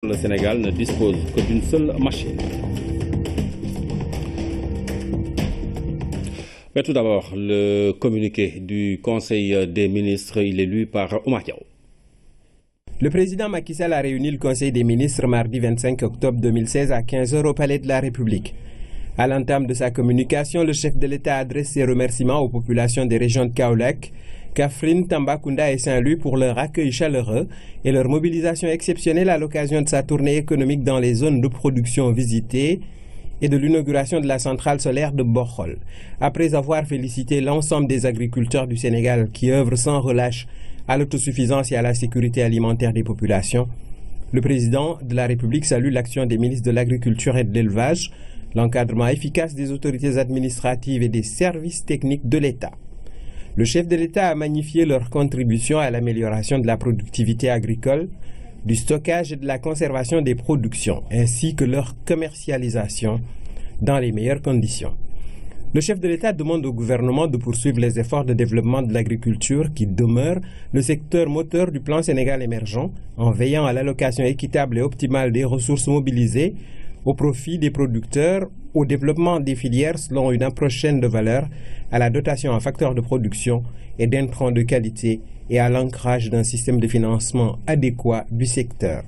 Le Sénégal ne dispose que d'une seule machine. Mais tout d'abord, le communiqué du Conseil des ministres, il est lu par Oumar Diaw. Le président Macky Sall a réuni le Conseil des ministres mardi 25 octobre 2016 à 15 h au Palais de la République. À l'entame de sa communication, le chef de l'État adresse ses remerciements aux populations des régions de Kaolack, Kaffrine, Tambacounda et Saint-Louis pour leur accueil chaleureux et leur mobilisation exceptionnelle à l'occasion de sa tournée économique dans les zones de production visitées et de l'inauguration de la centrale solaire de Bokhol. Après avoir félicité l'ensemble des agriculteurs du Sénégal qui œuvrent sans relâche à l'autosuffisance et à la sécurité alimentaire des populations, le président de la République salue l'action des ministres de l'Agriculture et de l'Élevage, l'encadrement efficace des autorités administratives et des services techniques de l'État. Le chef de l'État a magnifié leur contribution à l'amélioration de la productivité agricole, du stockage et de la conservation des productions, ainsi que leur commercialisation dans les meilleures conditions. Le chef de l'État demande au gouvernement de poursuivre les efforts de développement de l'agriculture qui demeure le secteur moteur du plan Sénégal émergent en veillant à l'allocation équitable et optimale des ressources mobilisées au profit des producteurs, au développement des filières selon une approche saine de valeur, à la dotation en facteurs de production et d'intrants de qualité et à l'ancrage d'un système de financement adéquat du secteur.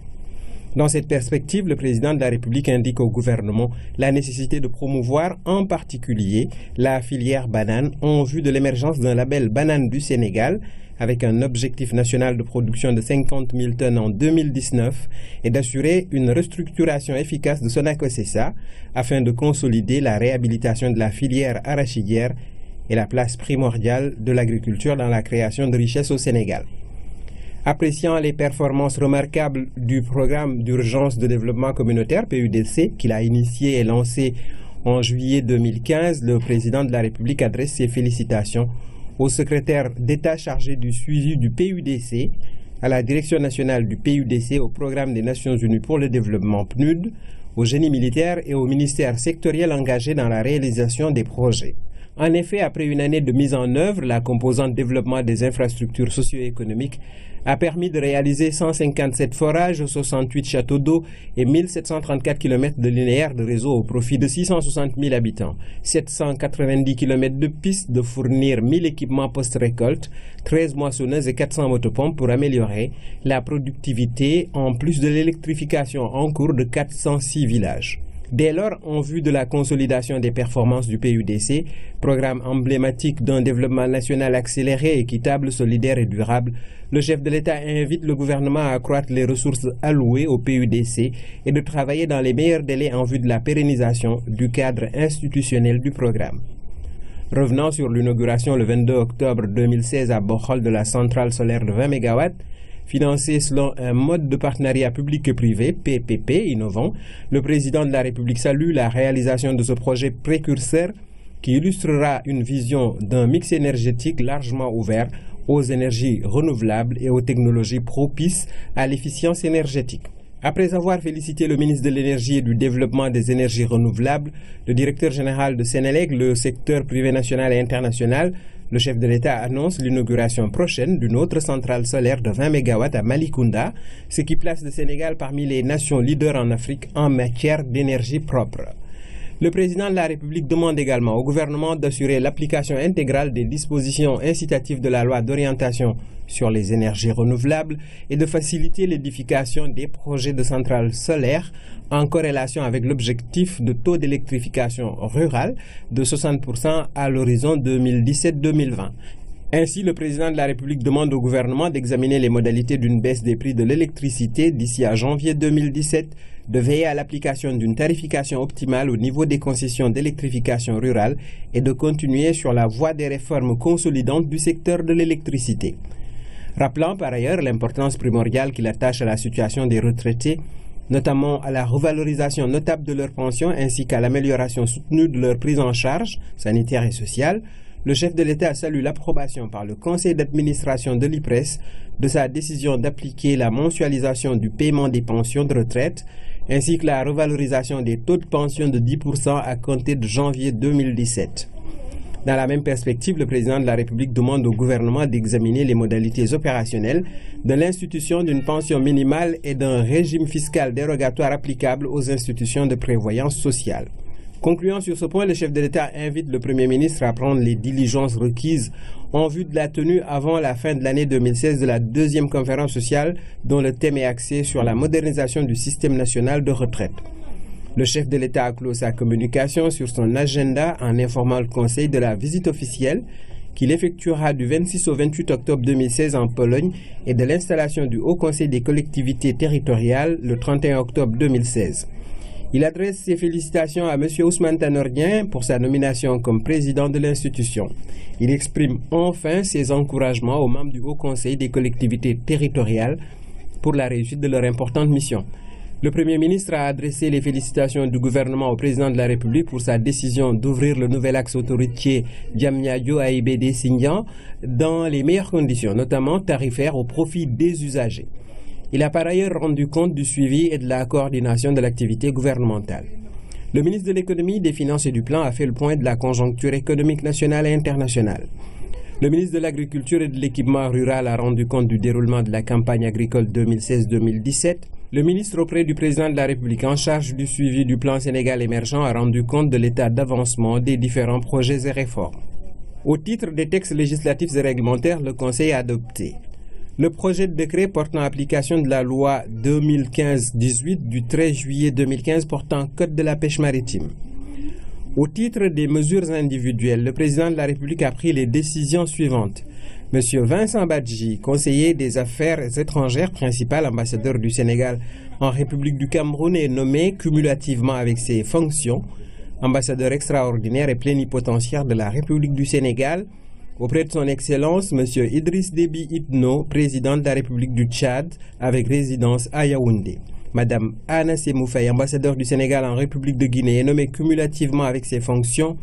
Dans cette perspective, le président de la République indique au gouvernement la nécessité de promouvoir en particulier la filière banane en vue de l'émergence d'un label banane du Sénégal avec un objectif national de production de 50 000 tonnes en 2019 et d'assurer une restructuration efficace de Sonacos-SA afin de consolider la réhabilitation de la filière arachidière et la place primordiale de l'agriculture dans la création de richesses au Sénégal. Appréciant les performances remarquables du programme d'urgence de développement communautaire PUDC qu'il a initié et lancé en juillet 2015, le président de la République adresse ses félicitations au secrétaire d'État chargé du suivi du PUDC, à la Direction nationale du PUDC, au Programme des Nations Unies pour le développement PNUD, au génie militaire et au ministère sectoriel engagé dans la réalisation des projets. En effet, après une année de mise en œuvre, la composante développement des infrastructures socio-économiques a permis de réaliser 157 forages, 68 châteaux d'eau et 1734 km de linéaire de réseau au profit de 660 000 habitants, 790 km de pistes, de fournir 1000 équipements post-récolte, 13 moissonneuses et 400 motopompes pour améliorer la productivité en plus de l'électrification en cours de 406 villages. Dès lors, en vue de la consolidation des performances du PUDC, programme emblématique d'un développement national accéléré, équitable, solidaire et durable, le chef de l'État invite le gouvernement à accroître les ressources allouées au PUDC et de travailler dans les meilleurs délais en vue de la pérennisation du cadre institutionnel du programme. Revenant sur l'inauguration le 22 octobre 2016 à Bokhol de la centrale solaire de 20 MW, financé selon un mode de partenariat public et privé, PPP, innovant, le président de la République salue la réalisation de ce projet précurseur qui illustrera une vision d'un mix énergétique largement ouvert aux énergies renouvelables et aux technologies propices à l'efficience énergétique. Après avoir félicité le ministre de l'Énergie et du Développement des énergies renouvelables, le directeur général de Sénélec, le secteur privé national et international, le chef de l'État annonce l'inauguration prochaine d'une autre centrale solaire de 20 MW à Malicounda, ce qui place le Sénégal parmi les nations leaders en Afrique en matière d'énergie propre. Le président de la République demande également au gouvernement d'assurer l'application intégrale des dispositions incitatives de la loi d'orientation sur les énergies renouvelables et de faciliter l'édification des projets de centrales solaires en corrélation avec l'objectif de taux d'électrification rurale de 60% à l'horizon 2017-2020. Ainsi, le président de la République demande au gouvernement d'examiner les modalités d'une baisse des prix de l'électricité d'ici à janvier 2017, de veiller à l'application d'une tarification optimale au niveau des concessions d'électrification rurale et de continuer sur la voie des réformes consolidantes du secteur de l'électricité. Rappelant par ailleurs l'importance primordiale qu'il attache à la situation des retraités, notamment à la revalorisation notable de leurs pensions ainsi qu'à l'amélioration soutenue de leur prise en charge sanitaire et sociale, le chef de l'État salue l'approbation par le conseil d'administration de l'IPRES de sa décision d'appliquer la mensualisation du paiement des pensions de retraite ainsi que la revalorisation des taux de pension de 10% à compter de janvier 2017. Dans la même perspective, le président de la République demande au gouvernement d'examiner les modalités opérationnelles de l'institution d'une pension minimale et d'un régime fiscal dérogatoire applicable aux institutions de prévoyance sociale. Concluant sur ce point, le chef de l'État invite le Premier ministre à prendre les diligences requises en vue de la tenue avant la fin de l'année 2016 de la deuxième conférence sociale dont le thème est axé sur la modernisation du système national de retraite. Le chef de l'État a clos sa communication sur son agenda en informant le Conseil de la visite officielle qu'il effectuera du 26 au 28 octobre 2016 en Pologne et de l'installation du Haut Conseil des collectivités territoriales le 31 octobre 2016. Il adresse ses félicitations à M. Ousmane Tanor Dieng pour sa nomination comme président de l'institution. Il exprime enfin ses encouragements aux membres du Haut Conseil des collectivités territoriales pour la réussite de leur importante mission. Le Premier ministre a adressé les félicitations du gouvernement au président de la République pour sa décision d'ouvrir le nouvel axe autoroutier Diamniadio-AIBD-Sindian dans les meilleures conditions, notamment tarifaires au profit des usagers. Il a par ailleurs rendu compte du suivi et de la coordination de l'activité gouvernementale. Le ministre de l'Économie, des Finances et du Plan a fait le point de la conjoncture économique nationale et internationale. Le ministre de l'Agriculture et de l'Équipement rural a rendu compte du déroulement de la campagne agricole 2016-2017. Le ministre auprès du président de la République en charge du suivi du plan Sénégal émergent a rendu compte de l'état d'avancement des différents projets et réformes. Au titre des textes législatifs et réglementaires, le Conseil a adopté le projet de décret portant application de la loi 2015-18 du 13 juillet 2015 portant Code de la pêche maritime. Au titre des mesures individuelles, le président de la République a pris les décisions suivantes. M. Vincent Badji, conseiller des affaires étrangères, principal ambassadeur du Sénégal en République du Cameroun, est nommé cumulativement avec ses fonctions ambassadeur extraordinaire et plénipotentiaire de la République du Sénégal auprès de son Excellence M. Idriss Déby Itno, président de la République du Tchad, avec résidence à Yaoundé. Madame Anna Semoufaye, ambassadeur du Sénégal en République de Guinée, est nommée cumulativement avec ses fonctions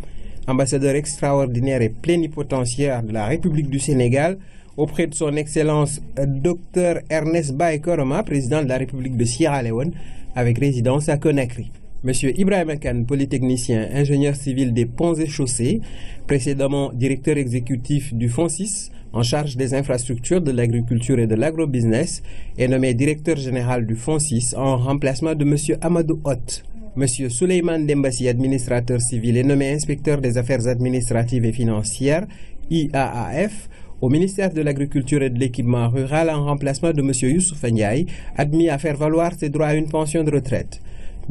ambassadeur extraordinaire et plénipotentiaire de la République du Sénégal auprès de son Excellence Dr Ernest Bai Koroma, président de la République de Sierra Leone, avec résidence à Conakry. M. Ibrahima Kane, polytechnicien, ingénieur civil des ponts et chaussées, précédemment directeur exécutif du FONSIS, en charge des infrastructures, de l'agriculture et de l'agrobusiness, est nommé directeur général du FONSIS en remplacement de M. Amadou Hott. M. Souleymane Dembassi, administrateur civil, est nommé inspecteur des affaires administratives et financières, IAAF, au ministère de l'Agriculture et de l'Équipement rural en remplacement de M. Youssoufa Ndiaye, admis à faire valoir ses droits à une pension de retraite.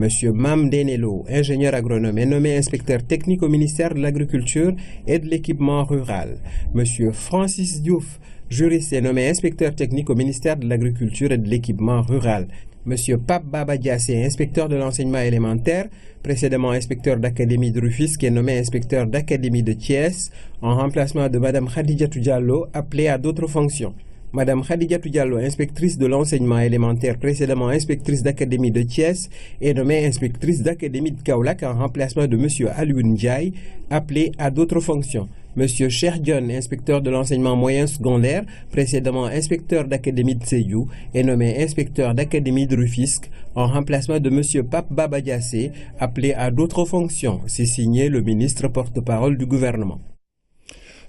M. Mam Denelo, ingénieur agronome, est nommé inspecteur technique au ministère de l'Agriculture et de l'Équipement rural. M. Francis Diouf, juriste, est nommé inspecteur technique au ministère de l'Agriculture et de l'Équipement rural. M. Pape Baba Diassé, inspecteur de l'enseignement élémentaire, précédemment inspecteur d'académie de Rufisque, est nommé inspecteur d'académie de Thiès, en remplacement de Mme Khadijatou Diallo, appelée à d'autres fonctions. Mme Khadijatou Diallo, inspectrice de l'enseignement élémentaire, précédemment inspectrice d'académie de Thiès, est nommée inspectrice d'académie de Kaolack en remplacement de M. Alioune Ndiaye, appelé à d'autres fonctions. M. Cheikh Dione, inspecteur de l'enseignement moyen secondaire, précédemment inspecteur d'académie de Sédhiou, est nommé inspecteur d'académie de Rufisque en remplacement de M. Pape Baba Diassé, appelé à d'autres fonctions. C'est signé le ministre porte-parole du gouvernement.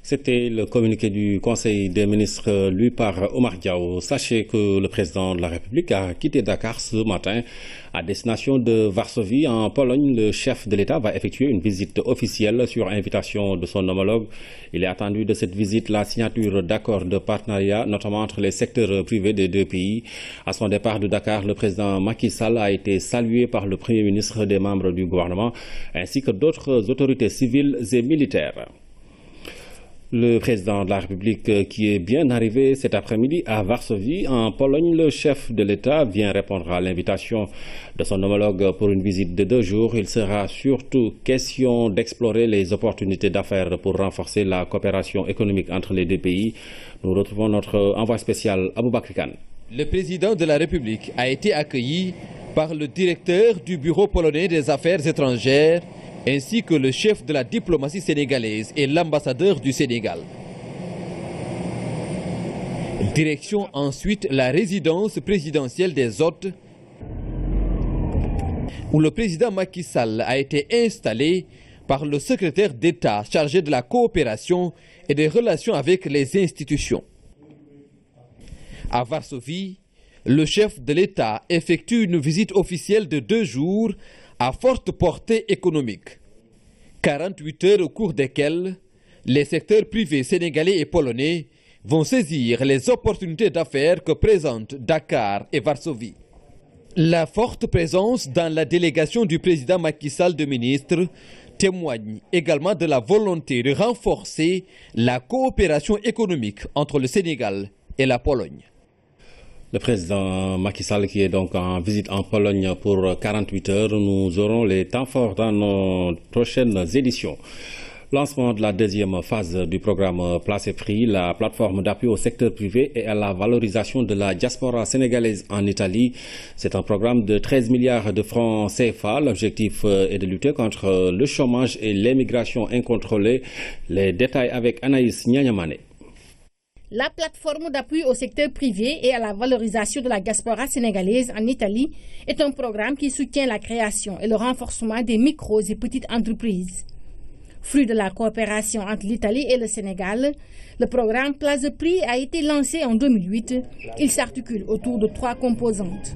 C'était le communiqué du Conseil des ministres lu par Omar Diaw. Sachez que le président de la République a quitté Dakar ce matin à destination de Varsovie en Pologne. Le chef de l'État va effectuer une visite officielle sur invitation de son homologue. Il est attendu de cette visite la signature d'accords de partenariat, notamment entre les secteurs privés des deux pays. À son départ de Dakar, le président Macky Sall a été salué par le Premier ministre, des membres du gouvernement, ainsi que d'autres autorités civiles et militaires. Le président de la République qui est bien arrivé cet après-midi à Varsovie, en Pologne, le chef de l'État vient répondre à l'invitation de son homologue pour une visite de 2 jours. Il sera surtout question d'explorer les opportunités d'affaires pour renforcer la coopération économique entre les deux pays. Nous retrouvons notre envoyé spécial Aboubakar Kane. Le président de la République a été accueilli par le directeur du Bureau polonais des affaires étrangères, ainsi que le chef de la diplomatie sénégalaise et l'ambassadeur du Sénégal. Direction ensuite la résidence présidentielle des hôtes, où le président Macky Sall a été installé par le secrétaire d'État chargé de la coopération et des relations avec les institutions. À Varsovie, le chef de l'État effectue une visite officielle de 2 jours à forte portée économique. 48 heures au cours desquelles les secteurs privés sénégalais et polonais vont saisir les opportunités d'affaires que présentent Dakar et Varsovie. La forte présence dans la délégation du président Macky Sall de ministres témoigne également de la volonté de renforcer la coopération économique entre le Sénégal et la Pologne. Le président Macky Sall qui est donc en visite en Pologne pour 48 heures. Nous aurons les temps forts dans nos prochaines éditions. Lancement de la deuxième phase du programme Place et Prix, la plateforme d'appui au secteur privé et à la valorisation de la diaspora sénégalaise en Italie. C'est un programme de 13 milliards de francs CFA. L'objectif est de lutter contre le chômage et l'émigration incontrôlée. Les détails avec Anaïs Nyanyamane. La plateforme d'appui au secteur privé et à la valorisation de la diaspora sénégalaise en Italie est un programme qui soutient la création et le renforcement des micros et petites entreprises. Fruit de la coopération entre l'Italie et le Sénégal, le programme Place de Prix a été lancé en 2008. Il s'articule autour de 3 composantes.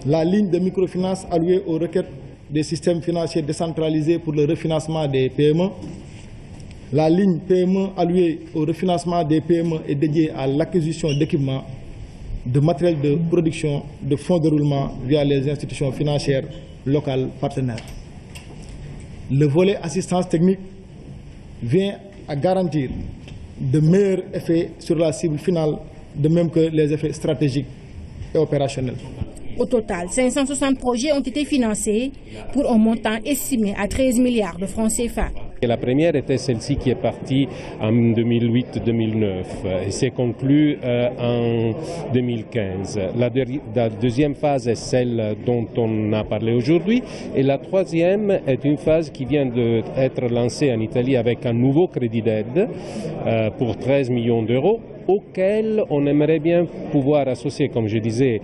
La ligne de microfinance allouée aux requêtes des systèmes financiers décentralisés pour le refinancement des PME. La ligne PME allouée au refinancement des PME est dédiée à l'acquisition d'équipements, de matériel de production, de fonds de roulement via les institutions financières locales partenaires. Le volet assistance technique vient à garantir de meilleurs effets sur la cible finale, de même que les effets stratégiques et opérationnels. Au total, 560 projets ont été financés pour un montant estimé à 13 milliards de francs CFA. La première était celle-ci qui est partie en 2008-2009 et s'est conclue en 2015. La deuxième phase est celle dont on a parlé aujourd'hui et la troisième est une phase qui vient d'être lancée en Italie avec un nouveau crédit d'aide pour 13 millions d'euros, auquel on aimerait bien pouvoir associer, comme je disais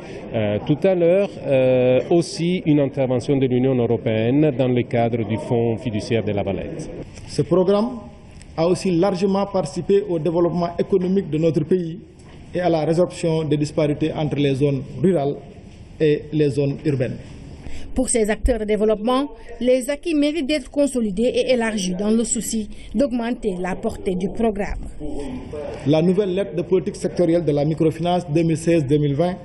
tout à l'heure, aussi une intervention de l'Union européenne dans le cadre du Fonds fiduciaire de la Valette. Ce programme a aussi largement participé au développement économique de notre pays et à la résorption des disparités entre les zones rurales et les zones urbaines. Pour ces acteurs de développement, les acquis méritent d'être consolidés et élargis dans le souci d'augmenter la portée du programme. La nouvelle lettre de politique sectorielle de la microfinance 2016-2020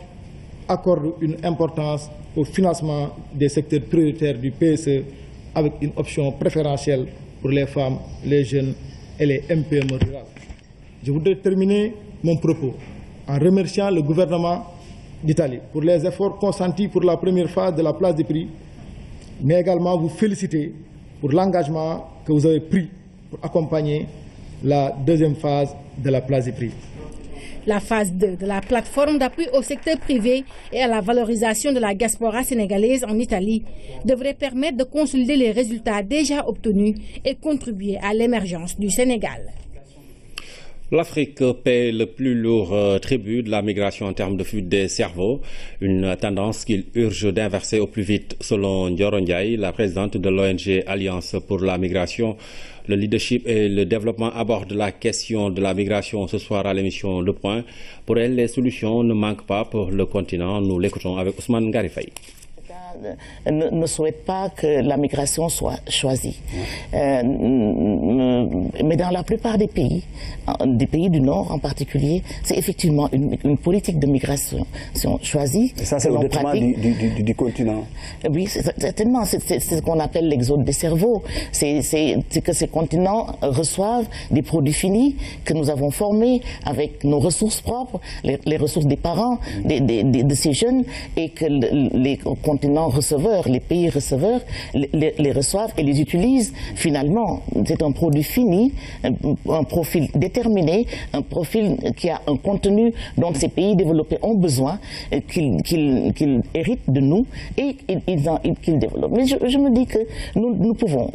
accorde une importance au financement des secteurs prioritaires du PSE avec une option préférentielle pour les femmes, les jeunes et les MPME rurales. Je voudrais terminer mon propos en remerciant le gouvernement d'Italie pour les efforts consentis pour la première phase de la place des prix, mais également vous féliciter pour l'engagement que vous avez pris pour accompagner la deuxième phase de la place des prix. La phase 2 de la plateforme d'appui au secteur privé et à la valorisation de la diaspora sénégalaise en Italie devrait permettre de consolider les résultats déjà obtenus et contribuer à l'émergence du Sénégal. L'Afrique paie le plus lourd tribut de la migration en termes de fuite des cerveaux, une tendance qu'il urge d'inverser au plus vite selon Ndioro Ndiaye, la présidente de l'ONG Alliance pour la migration. Le leadership et le développement abordent la question de la migration ce soir à l'émission Le Point. Pour elle, les solutions ne manquent pas pour le continent. Nous l'écoutons avec Ousmane Ngarifaye. Ne souhaite pas que la migration soit choisie. Mais dans la plupart des pays du Nord en particulier, c'est effectivement une politique de migration choisie. Et ça, c'est au détriment du continent. Oui, certainement. C'est ce qu'on appelle l'exode des cerveaux. C'est que ces continents reçoivent des produits finis que nous avons formés avec nos ressources propres, les ressources des parents de ces jeunes, et que les continents receveurs, les pays receveurs les reçoivent et les utilisent. Finalement, c'est un produit fini, un profil déterminé, un profil qui a un contenu dont ces pays développés ont besoin, qu'ils héritent de nous et qu'ils développent. Mais je me dis que nous pouvons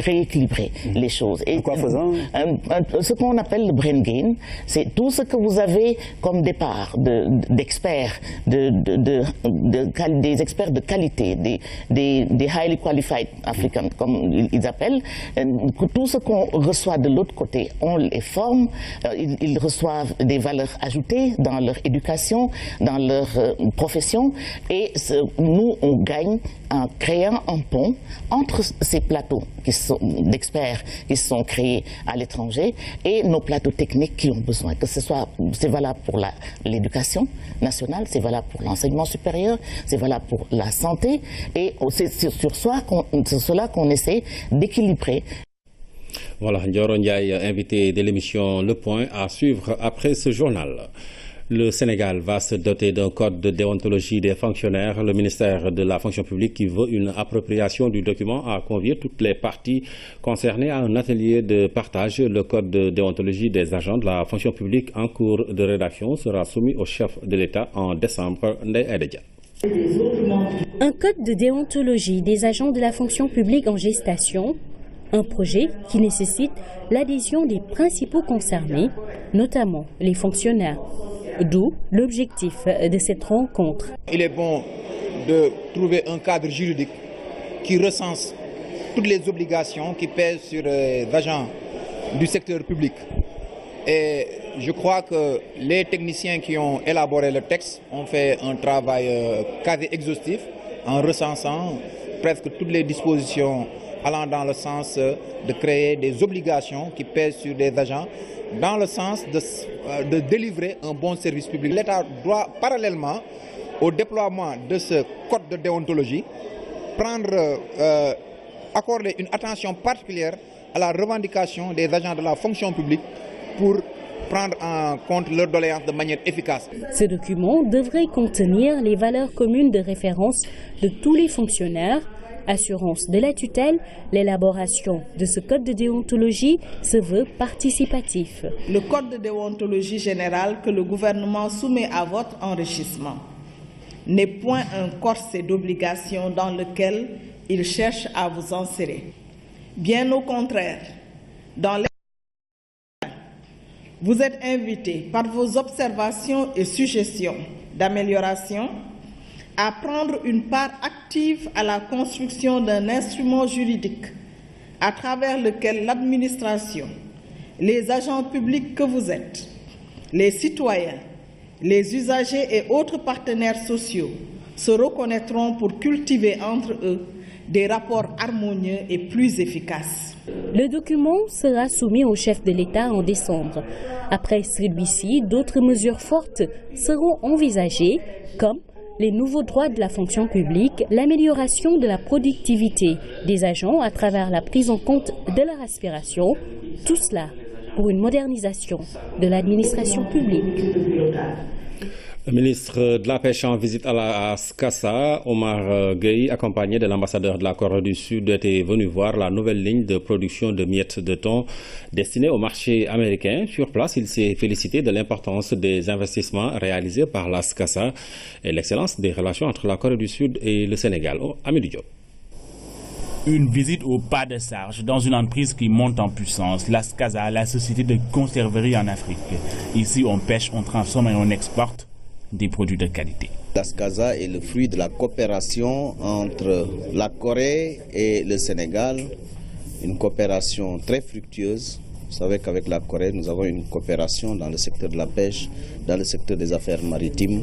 rééquilibrer les choses. Et quoi faisant? Ce qu'on appelle le brain gain, c'est tout ce que vous avez comme départ d'experts, des experts travailleurs de qualité, des highly qualified Africans, comme ils appellent. Tout ce qu'on reçoit de l'autre côté, on les forme, ils reçoivent des valeurs ajoutées dans leur éducation, dans leur profession, et nous, on gagne en créant un pont entre ces plateaux d'experts qui sont créés à l'étranger et nos plateaux techniques qui ont besoin, que ce soit, c'est valable pour l'éducation nationale, c'est valable pour l'enseignement supérieur, c'est valable pour la santé, et c'est sur cela qu'on essaie d'équilibrer. Voilà, Ndioro Ndiaye, invité de l'émission Le Point, à suivre après ce journal. Le Sénégal va se doter d'un code de déontologie des fonctionnaires. Le ministère de la fonction publique, qui veut une appropriation du document, a convié toutes les parties concernées à un atelier de partage. Le code de déontologie des agents de la fonction publique en cours de rédaction sera soumis au chef de l'État en décembre. Un code de déontologie des agents de la fonction publique en gestation, un projet qui nécessite l'adhésion des principaux concernés, notamment les fonctionnaires. D'où l'objectif de cette rencontre. Il est bon de trouver un cadre juridique qui recense toutes les obligations qui pèsent sur les agents du secteur public. Et je crois que les techniciens qui ont élaboré le texte ont fait un travail quasi exhaustif en recensant presque toutes les dispositions allant dans le sens de créer des obligations qui pèsent sur les agents, dans le sens de délivrer un bon service public. L'État doit, parallèlement au déploiement de ce code de déontologie, accorder une attention particulière à la revendication des agents de la fonction publique pour prendre en compte leurs doléances de manière efficace. Ce document devrait contenir les valeurs communes de référence de tous les fonctionnaires, assurance de la tutelle. L'élaboration de ce code de déontologie se veut participatif. Le code de déontologie générale que le gouvernement soumet à votre enrichissement n'est point un corset d'obligations dans lequel il cherche à vous enserrer. Bien au contraire, dans les vous êtes invités par vos observations et suggestions d'amélioration à prendre une part active à la construction d'un instrument juridique à travers lequel l'administration, les agents publics que vous êtes, les citoyens, les usagers et autres partenaires sociaux se reconnaîtront pour cultiver entre eux des rapports harmonieux et plus efficaces. Le document sera soumis au chef de l'État en décembre. Après celui-ci, d'autres mesures fortes seront envisagées, comme les nouveaux droits de la fonction publique, l'amélioration de la productivité des agents à travers la prise en compte de leur aspiration, tout cela pour une modernisation de l'administration publique. Le ministre de la Pêche en visite à la SCASA, Omar Gueye, accompagné de l'ambassadeur de la Corée du Sud, était venu voir la nouvelle ligne de production de miettes de thon destinée au marché américain. Sur place, il s'est félicité de l'importance des investissements réalisés par la SCASA et l'excellence des relations entre la Corée du Sud et le Sénégal. Amidou Diop. Une visite au pas de Sarge dans une entreprise qui monte en puissance, la SCASA, la société de conserverie en Afrique. Ici, on pêche, on transforme et on exporte des produits de qualité. La SCASA est le fruit de la coopération entre la Corée et le Sénégal, une coopération très fructueuse. Vous savez qu'avec la Corée, nous avons une coopération dans le secteur de la pêche, dans le secteur des affaires maritimes.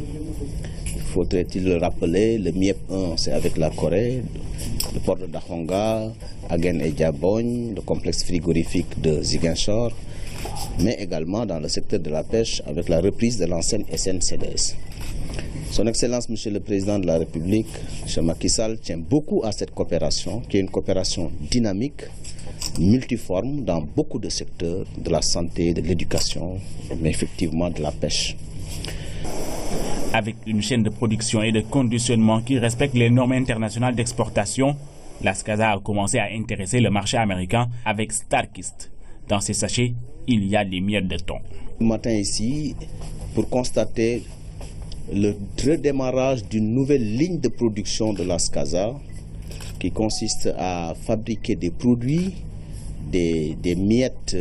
Faudrait-il le rappeler, le MIEP 1, c'est avec la Corée, le port de Dahonga, Agen et Diabogne, le complexe frigorifique de Ziguinchor, mais également dans le secteur de la pêche avec la reprise de l'ancienne SNCDS. Son Excellence, Monsieur le Président de la République, M. Macky Sall, tient beaucoup à cette coopération, qui est une coopération dynamique, multiforme dans beaucoup de secteurs, de la santé, de l'éducation, mais effectivement de la pêche. Avec une chaîne de production et de conditionnement qui respecte les normes internationales d'exportation, la SCASA a commencé à intéresser le marché américain avec Starkist. Dans ces sachets, il y a des miettes de thon. Ce matin ici, pour constater le redémarrage d'une nouvelle ligne de production de la SCASA qui consiste à fabriquer des produits, des miettes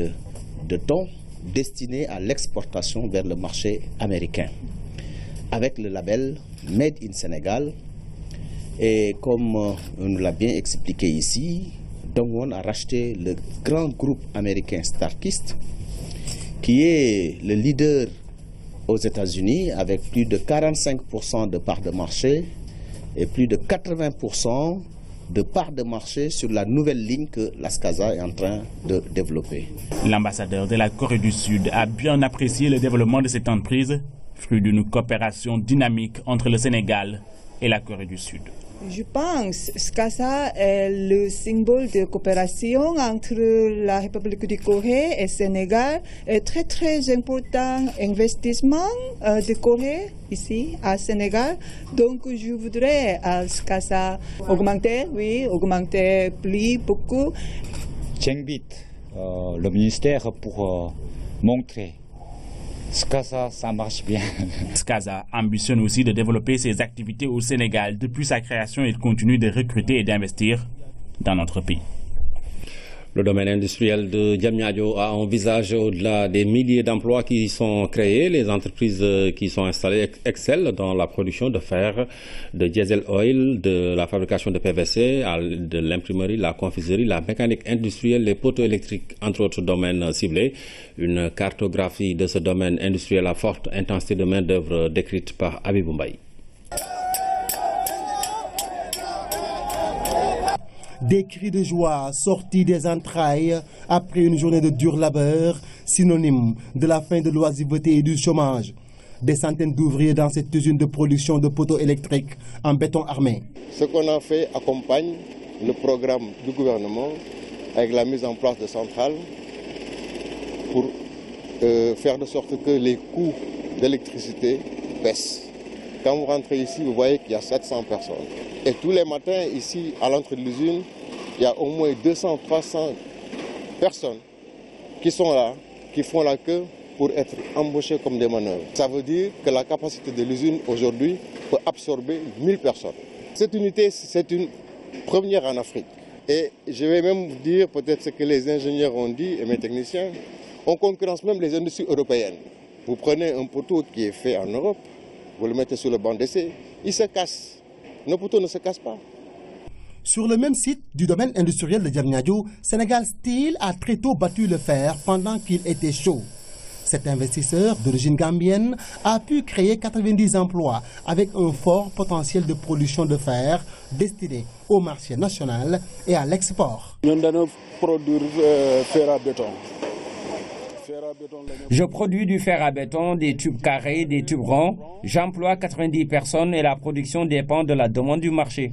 de thon destinés à l'exportation vers le marché américain avec le label Made in Sénégal Et comme on nous l'a bien expliqué ici, Dongwon a racheté le grand groupe américain Starkist, qui est le leader aux États-Unis avec plus de 45% de parts de marché et plus de 80% de parts de marché sur la nouvelle ligne que l'ASCASA est en train de développer. L'ambassadeur de la Corée du Sud a bien apprécié le développement de cette entreprise, fruit d'une coopération dynamique entre le Sénégal et la Corée du Sud. Je pense que SCASA est le symbole de coopération entre la République de Corée et le Sénégal. Un très important investissement de Corée ici à Sénégal. Donc je voudrais à SCASA augmenter plus beaucoup. J'invite le ministère pour montrer SCASA, ça marche bien. SCASA ambitionne aussi de développer ses activités au Sénégal. Depuis sa création, il continue de recruter et d'investir dans notre pays. Le domaine industriel de Diamniadio a un visage au-delà des milliers d'emplois qui sont créés. Les entreprises qui sont installées excellent dans la production de fer, de diesel oil, de la fabrication de PVC, de l'imprimerie, la confiserie, la mécanique industrielle, les poteaux électriques, entre autres domaines ciblés. Une cartographie de ce domaine industriel à forte intensité de main-d'œuvre décrite par Habibou Mbaye. Des cris de joie sortis des entrailles après une journée de dur labeur, synonyme de la fin de l'oisiveté et du chômage. Des centaines d'ouvriers dans cette usine de production de poteaux électriques en béton armé. Ce qu'on a fait accompagne le programme du gouvernement avec la mise en place de centrales pour faire de sorte que les coûts d'électricité baissent. Quand vous rentrez ici, vous voyez qu'il y a 700 personnes. Et tous les matins, ici, à l'entrée de l'usine, il y a au moins 200-300 personnes qui sont là, qui font la queue pour être embauchées comme des manœuvres. Ça veut dire que la capacité de l'usine aujourd'hui peut absorber 1000 personnes. Cette unité, c'est une première en Afrique. Et je vais même vous dire peut-être ce que les ingénieurs ont dit et mes techniciens. On concurrence même les industries européennes. Vous prenez un poteau qui est fait en Europe, vous le mettez sur le banc d'essai, il se casse. Nos poteaux ne se cassent pas. Sur le même site du domaine industriel de Diamniadio, Sénégal Steel a très tôt battu le fer pendant qu'il était chaud. Cet investisseur d'origine gambienne a pu créer 90 emplois avec un fort potentiel de production de fer destiné au marché national et à l'export. Nous allons produire fer à béton. Je produis du fer à béton, des tubes carrés, des tubes ronds. J'emploie 90 personnes et la production dépend de la demande du marché.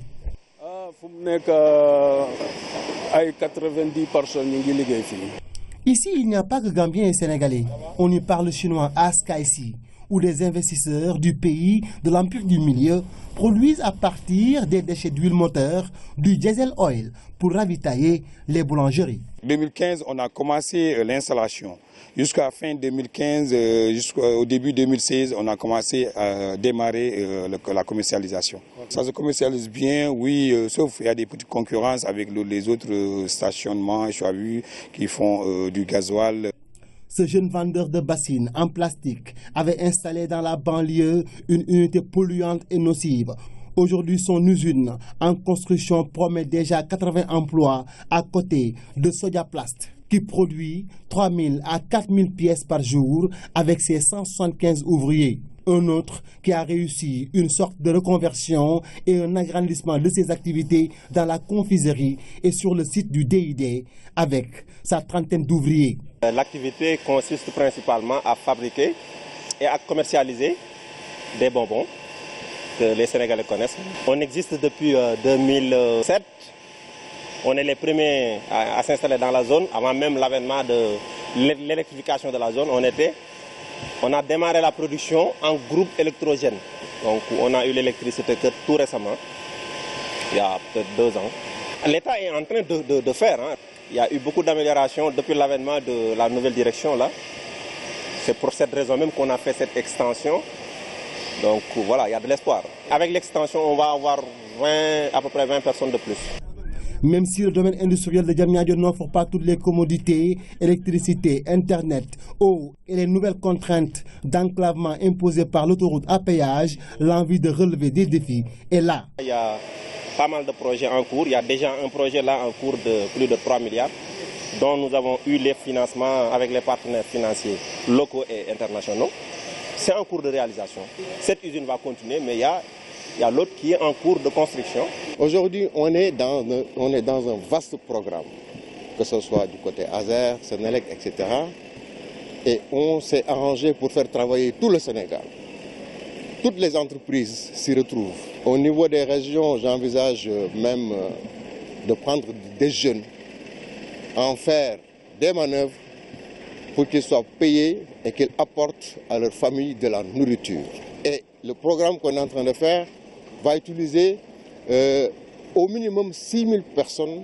Ici, il n'y a pas que Gambiens et Sénégalais. On y parle chinois Aska ici, où les investisseurs du pays de l'Empire du Milieu produisent à partir des déchets d'huile moteur du diesel oil pour ravitailler les boulangeries. En 2015, on a commencé l'installation. Jusqu'à fin 2015, jusqu'au début 2016, on a commencé à démarrer la commercialisation. Ça se commercialise bien, oui, sauf il y a des petites concurrences avec les autres stationnements, je vu, qui font du gasoil. Ce jeune vendeur de bassines en plastique avait installé dans la banlieue une unité polluante et nocive. Aujourd'hui, son usine en construction promet déjà 80 emplois à côté de Sodiaplast, qui produit 3000 à 4000 pièces par jour avec ses 175 ouvriers. Un autre qui a réussi une sorte de reconversion et un agrandissement de ses activités dans la confiserie et sur le site du DID avec sa trentaine d'ouvriers. L'activité consiste principalement à fabriquer et à commercialiser des bonbons que les Sénégalais connaissent. On existe depuis 2007. On est les premiers à s'installer dans la zone. Avant même l'avènement de l'électrification de la zone, on a démarré la production en groupe électrogène. Donc on a eu l'électricité que tout récemment, il y a peut-être 2 ans. L'État est en train de faire. Il y a eu beaucoup d'améliorations depuis l'avènement de la nouvelle direction là. C'est pour cette raison même qu'on a fait cette extension. Donc voilà, il y a de l'espoir. Avec l'extension, on va avoir à peu près 20 personnes de plus. Même si le domaine industriel de Diamniadio n'offre pas toutes les commodités, électricité, internet, eau et les nouvelles contraintes d'enclavement imposées par l'autoroute à péage, l'envie de relever des défis est là. Il y a pas mal de projets en cours. Il y a déjà un projet là en cours de plus de 3 milliards, dont nous avons eu les financements avec les partenaires financiers locaux et internationaux. C'est en cours de réalisation. Cette usine va continuer, mais il y a l'autre qui est en cours de construction. Aujourd'hui, on est dans un vaste programme, que ce soit du côté Azer, Senelec, etc. Et on s'est arrangé pour faire travailler tout le Sénégal. Toutes les entreprises s'y retrouvent. Au niveau des régions, j'envisage même de prendre des jeunes, en faire des manœuvres pour qu'ils soient payés et qu'ils apportent à leur famille de la nourriture. Et le programme qu'on est en train de faire va utiliser au minimum 6 000 personnes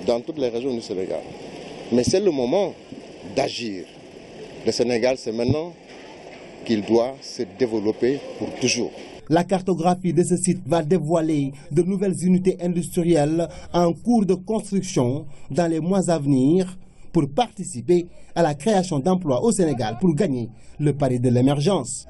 dans toutes les régions du Sénégal. Mais c'est le moment d'agir. Le Sénégal, c'est maintenant qu'il doit se développer pour toujours. La cartographie de ce site va dévoiler de nouvelles unités industrielles en cours de construction dans les mois à venir pour participer à la création d'emplois au Sénégal pour gagner le pari de l'émergence.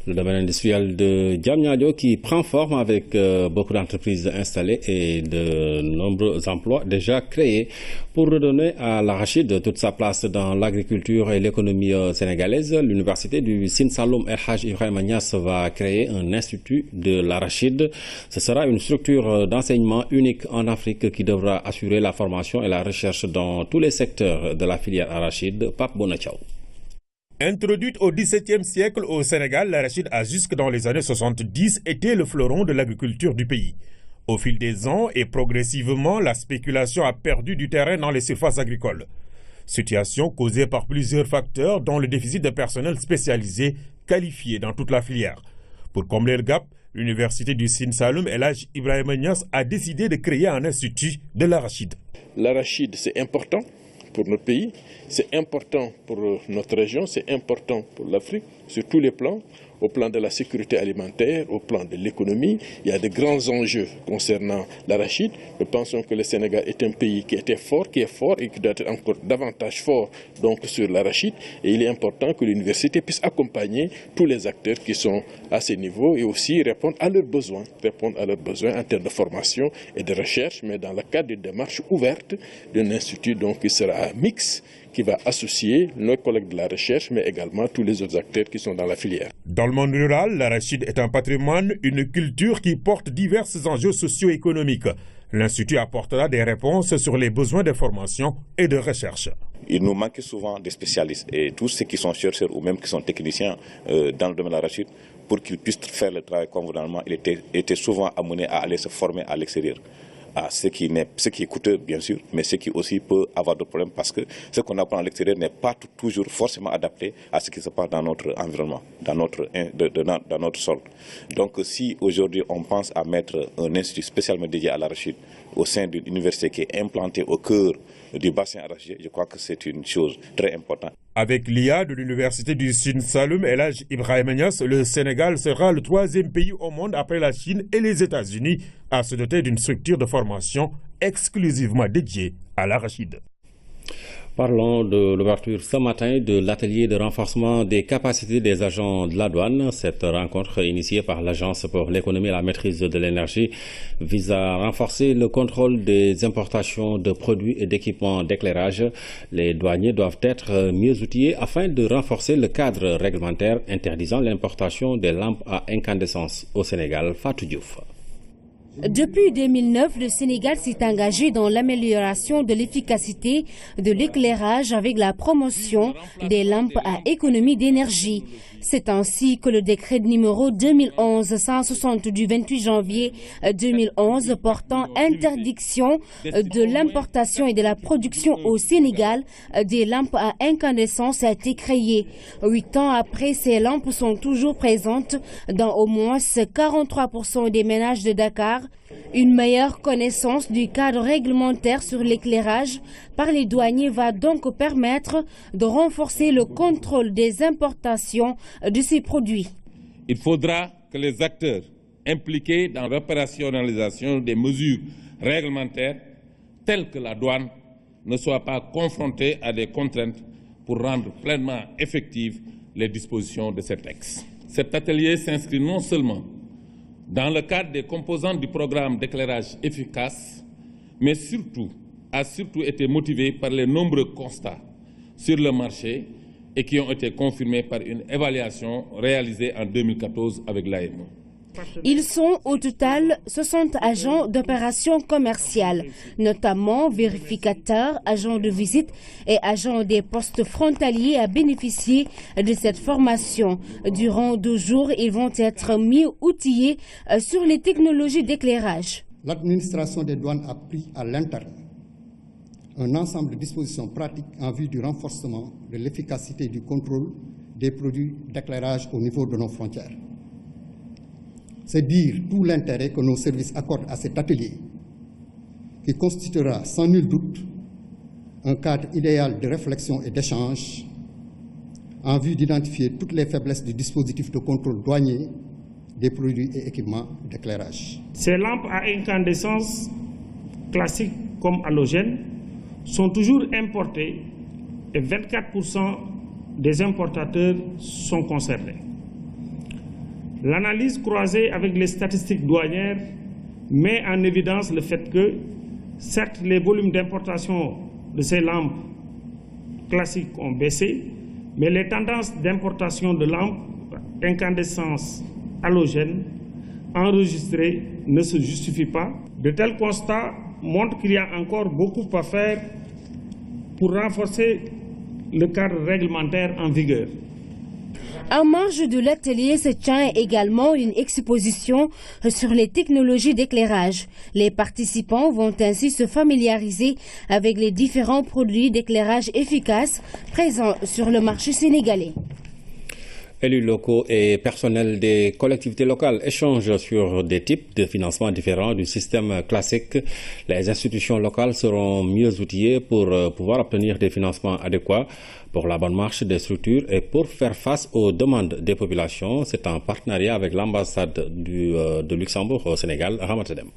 Le domaine industriel de Diamniadio qui prend forme avec beaucoup d'entreprises installées et de nombreux emplois déjà créés pour redonner à l'arachide toute sa place dans l'agriculture et l'économie sénégalaise. L'université du Sine Saloum El Hadj Ibrahima Niass va créer un institut de l'arachide. Ce sera une structure d'enseignement unique en Afrique qui devra assurer la formation et la recherche dans tous les secteurs de la filière arachide. Pape Bonachao. Introduite au XVIIe siècle au Sénégal, l'arachide a jusque dans les années 70 été le fleuron de l'agriculture du pays. Au fil des ans et progressivement, la spéculation a perdu du terrain dans les surfaces agricoles. Situation causée par plusieurs facteurs dont le déficit de personnel spécialisé qualifié dans toute la filière. Pour combler le gap, l'université du Sine Saloum El Hadj Ibrahima Niass a décidé de créer un institut de l'arachide. L'arachide, c'est important pour notre pays, c'est important pour notre région, c'est important pour l'Afrique sur tous les plans, au plan de la sécurité alimentaire, au plan de l'économie. Il y a de grands enjeux concernant l'arachide. Nous pensons que le Sénégal est un pays qui était fort, qui est fort et qui doit être encore davantage fort donc sur l'arachide. Et il est important que l'université puisse accompagner tous les acteurs qui sont à ce niveau et aussi répondre à leurs besoins en termes de formation et de recherche, mais dans le cadre d'une démarche ouverte d'un institut donc qui sera mixte, qui va associer nos collègues de la recherche, mais également tous les autres acteurs qui sont dans la filière. Dans le monde rural, l'arachide est un patrimoine, une culture qui porte divers enjeux socio-économiques. L'Institut apportera des réponses sur les besoins de formation et de recherche. Il nous manque souvent des spécialistes et tous ceux qui sont chercheurs ou même qui sont techniciens dans le domaine de l'arachide, pour qu'ils puissent faire le travail convenablement, ils étaient souvent amenés à aller se former à l'extérieur. Ce qui est coûteux, bien sûr, mais ce qui aussi peut avoir de problèmes parce que ce qu'on apprend à l'extérieur n'est pas toujours forcément adapté à ce qui se passe dans notre environnement, dans notre sol. Donc si aujourd'hui on pense à mettre un institut spécialement dédié à l'arachide au sein d'une université qui est implantée au cœur du bassin arachidier, je crois que c'est une chose très importante. Avec l'IA de l'université du Sine Saloum El Hadj Ibrahima Niass, le Sénégal sera le 3e pays au monde après la Chine et les États-Unis à se doter d'une structure de formation exclusivement dédiée à l'arachide. Parlons de l'ouverture ce matin de l'atelier de renforcement des capacités des agents de la douane. Cette rencontre initiée par l'Agence pour l'économie et la maîtrise de l'énergie vise à renforcer le contrôle des importations de produits et d'équipements d'éclairage. Les douaniers doivent être mieux outillés afin de renforcer le cadre réglementaire interdisant l'importation des lampes à incandescence au Sénégal. Fatou Diouf. Depuis 2009, le Sénégal s'est engagé dans l'amélioration de l'efficacité de l'éclairage avec la promotion des lampes à économie d'énergie. C'est ainsi que le décret numéro 2011-160 du 28 janvier 2011 portant interdiction de l'importation et de la production au Sénégal des lampes à incandescence a été créé. 8 ans après, ces lampes sont toujours présentes dans au moins 43% des ménages de Dakar. Une meilleure connaissance du cadre réglementaire sur l'éclairage par les douaniers va donc permettre de renforcer le contrôle des importations de ces produits. Il faudra que les acteurs impliqués dans l'opérationnalisation des mesures réglementaires telles que la douane ne soient pas confrontées à des contraintes pour rendre pleinement effectives les dispositions de ces textes. Cet atelier s'inscrit non seulement dans le cadre des composantes du programme d'éclairage efficace, mais a surtout été motivé par les nombreux constats sur le marché et qui ont été confirmés par une évaluation réalisée en 2014 avec l'AME. Ils sont au total 60 agents d'opération commerciale, notamment vérificateurs, agents de visite et agents des postes frontaliers à bénéficier de cette formation. Durant 2 jours, ils vont être mis outillés sur les technologies d'éclairage. L'administration des douanes a pris à l'interne un ensemble de dispositions pratiques en vue du renforcement de l'efficacité du contrôle des produits d'éclairage au niveau de nos frontières. C'est dire tout l'intérêt que nos services accordent à cet atelier, qui constituera sans nul doute un cadre idéal de réflexion et d'échange en vue d'identifier toutes les faiblesses du dispositif de contrôle douanier des produits et équipements d'éclairage. Ces lampes à incandescence classiques comme halogènes sont toujours importées et 24% des importateurs sont concernés. L'analyse croisée avec les statistiques douanières met en évidence le fait que, certes, les volumes d'importation de ces lampes classiques ont baissé, mais les tendances d'importation de lampes incandescence halogènes enregistrées ne se justifient pas. De tels constats montrent qu'il y a encore beaucoup à faire pour renforcer le cadre réglementaire en vigueur. En marge de l'atelier se tient également une exposition sur les technologies d'éclairage. Les participants vont ainsi se familiariser avec les différents produits d'éclairage efficaces présents sur le marché sénégalais. Élus locaux et personnels des collectivités locales échangent sur des types de financement différents du système classique. Les institutions locales seront mieux outillées pour pouvoir obtenir des financements adéquats pour la bonne marche des structures et pour faire face aux demandes des populations. C'est en partenariat avec l'ambassade de Luxembourg au Sénégal, Ramatadem.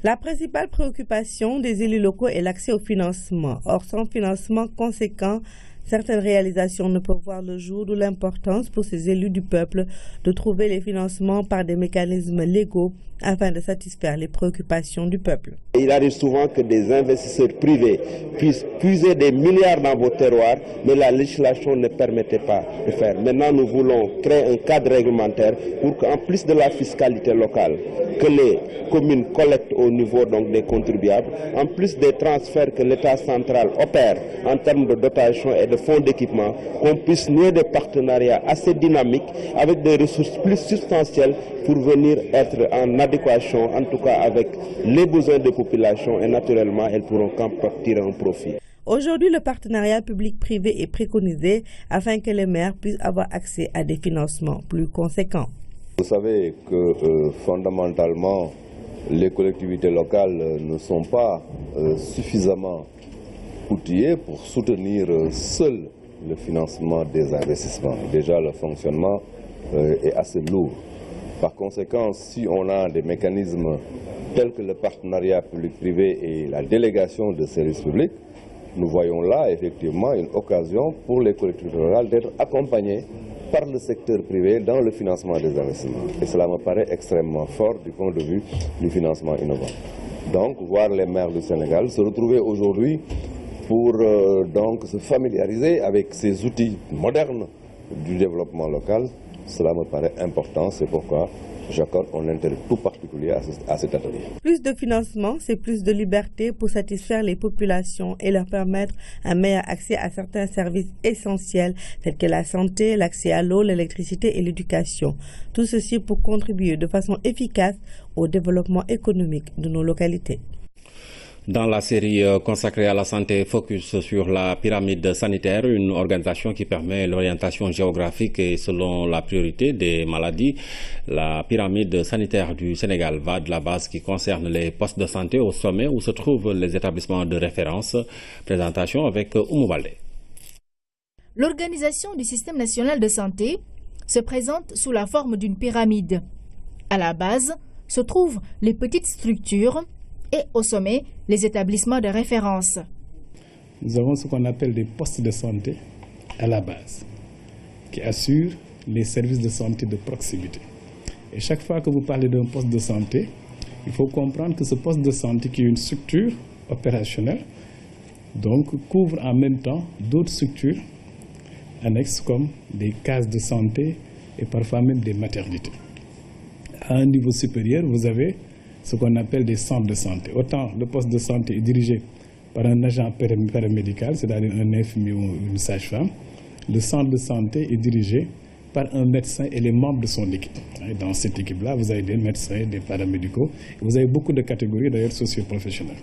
La principale préoccupation des élus locaux est l'accès au financement. Or, sans financement conséquent, certaines réalisations ne peuvent voir le jour, d'où l'importance pour ces élus du peuple de trouver les financements par des mécanismes légaux afin de satisfaire les préoccupations du peuple. Il arrive souvent que des investisseurs privés puissent puiser des milliards dans vos terroirs, mais la législation ne permettait pas de faire. Maintenant, nous voulons créer un cadre réglementaire pour qu'en plus de la fiscalité locale, que les communes collectent au niveau donc des contribuables, en plus des transferts que l'État central opère en termes de dotation et de fonds d'équipement, qu'on puisse nouer des partenariats assez dynamiques avec des ressources plus substantielles pour venir être en adéquation, en tout cas avec les besoins des populations, et naturellement, elles pourront qu'en tirer un profit. Aujourd'hui, le partenariat public-privé est préconisé afin que les maires puissent avoir accès à des financements plus conséquents. Vous savez que fondamentalement, les collectivités locales ne sont pas suffisamment outillées pour soutenir seules le financement des investissements. Déjà, le fonctionnement est assez lourd. Par conséquent, si on a des mécanismes tels que le partenariat public-privé et la délégation de services publics, nous voyons là effectivement une occasion pour les collectivités locales d'être accompagnées par le secteur privé dans le financement des investissements. Et cela me paraît extrêmement fort du point de vue du financement innovant. Donc, voir les maires du Sénégal se retrouver aujourd'hui pour donc se familiariser avec ces outils modernes du développement local, cela me paraît important, c'est pourquoi j'accorde un intérêt tout particulier à cet atelier. Plus de financement, c'est plus de liberté pour satisfaire les populations et leur permettre un meilleur accès à certains services essentiels tels que la santé, l'accès à l'eau, l'électricité et l'éducation. Tout ceci pour contribuer de façon efficace au développement économique de nos localités. Dans la série consacrée à la santé, focus sur la pyramide sanitaire, une organisation qui permet l'orientation géographique et selon la priorité des maladies. La pyramide sanitaire du Sénégal va de la base qui concerne les postes de santé au sommet où se trouvent les établissements de référence. Présentation avec Oumou Baldé. L'organisation du système national de santé se présente sous la forme d'une pyramide. À la base, se trouvent les petites structures et au sommet, les établissements de référence. Nous avons ce qu'on appelle des postes de santé à la base, qui assurent les services de santé de proximité. Et chaque fois que vous parlez d'un poste de santé, il faut comprendre que ce poste de santé, qui est une structure opérationnelle, donc couvre en même temps d'autres structures annexes comme des cases de santé et parfois même des maternités. À un niveau supérieur, vous avez ce qu'on appelle des centres de santé. Autant le poste de santé est dirigé par un agent paramédical, c'est-à-dire un infirmier ou une sage-femme. Le centre de santé est dirigé par un médecin et les membres de son équipe. Et dans cette équipe-là, vous avez des médecins, des paramédicaux, et vous avez beaucoup de catégories d'ailleurs socio-professionnelles.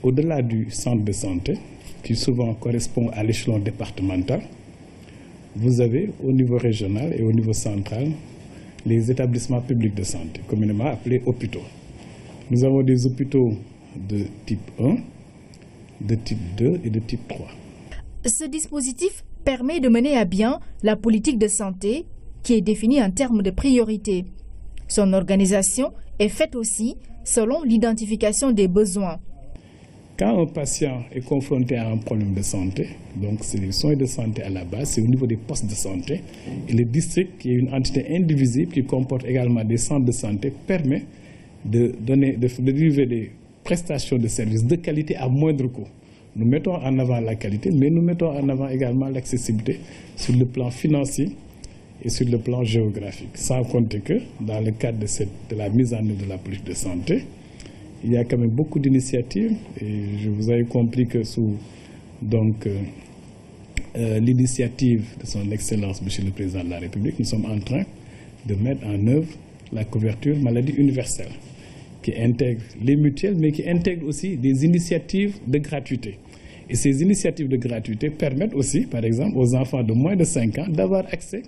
Au-delà du centre de santé, qui souvent correspond à l'échelon départemental, vous avez au niveau régional et au niveau central les établissements publics de santé, communément appelés hôpitaux. Nous avons des hôpitaux de type 1, de type 2 et de type 3. Ce dispositif permet de mener à bien la politique de santé qui est définie en termes de priorité. Son organisation est faite aussi selon l'identification des besoins. Quand un patient est confronté à un problème de santé, donc c'est les soins de santé à la base, c'est au niveau des postes de santé, et le district, qui est une entité indivisible qui comporte également des centres de santé, permet de délivrer des prestations de services de qualité à moindre coût. Nous mettons en avant la qualité, mais nous mettons en avant également l'accessibilité sur le plan financier et sur le plan géographique. Sans compter que dans le cadre de la mise en œuvre de la politique de santé, il y a quand même beaucoup d'initiatives et je vous avais compris que sous l'initiative de son Excellence, Monsieur le Président de la République, nous sommes en train de mettre en œuvre la couverture maladie universelle qui intègre les mutuelles mais qui intègre aussi des initiatives de gratuité. Et ces initiatives de gratuité permettent aussi, par exemple, aux enfants de moins de 5 ans d'avoir accès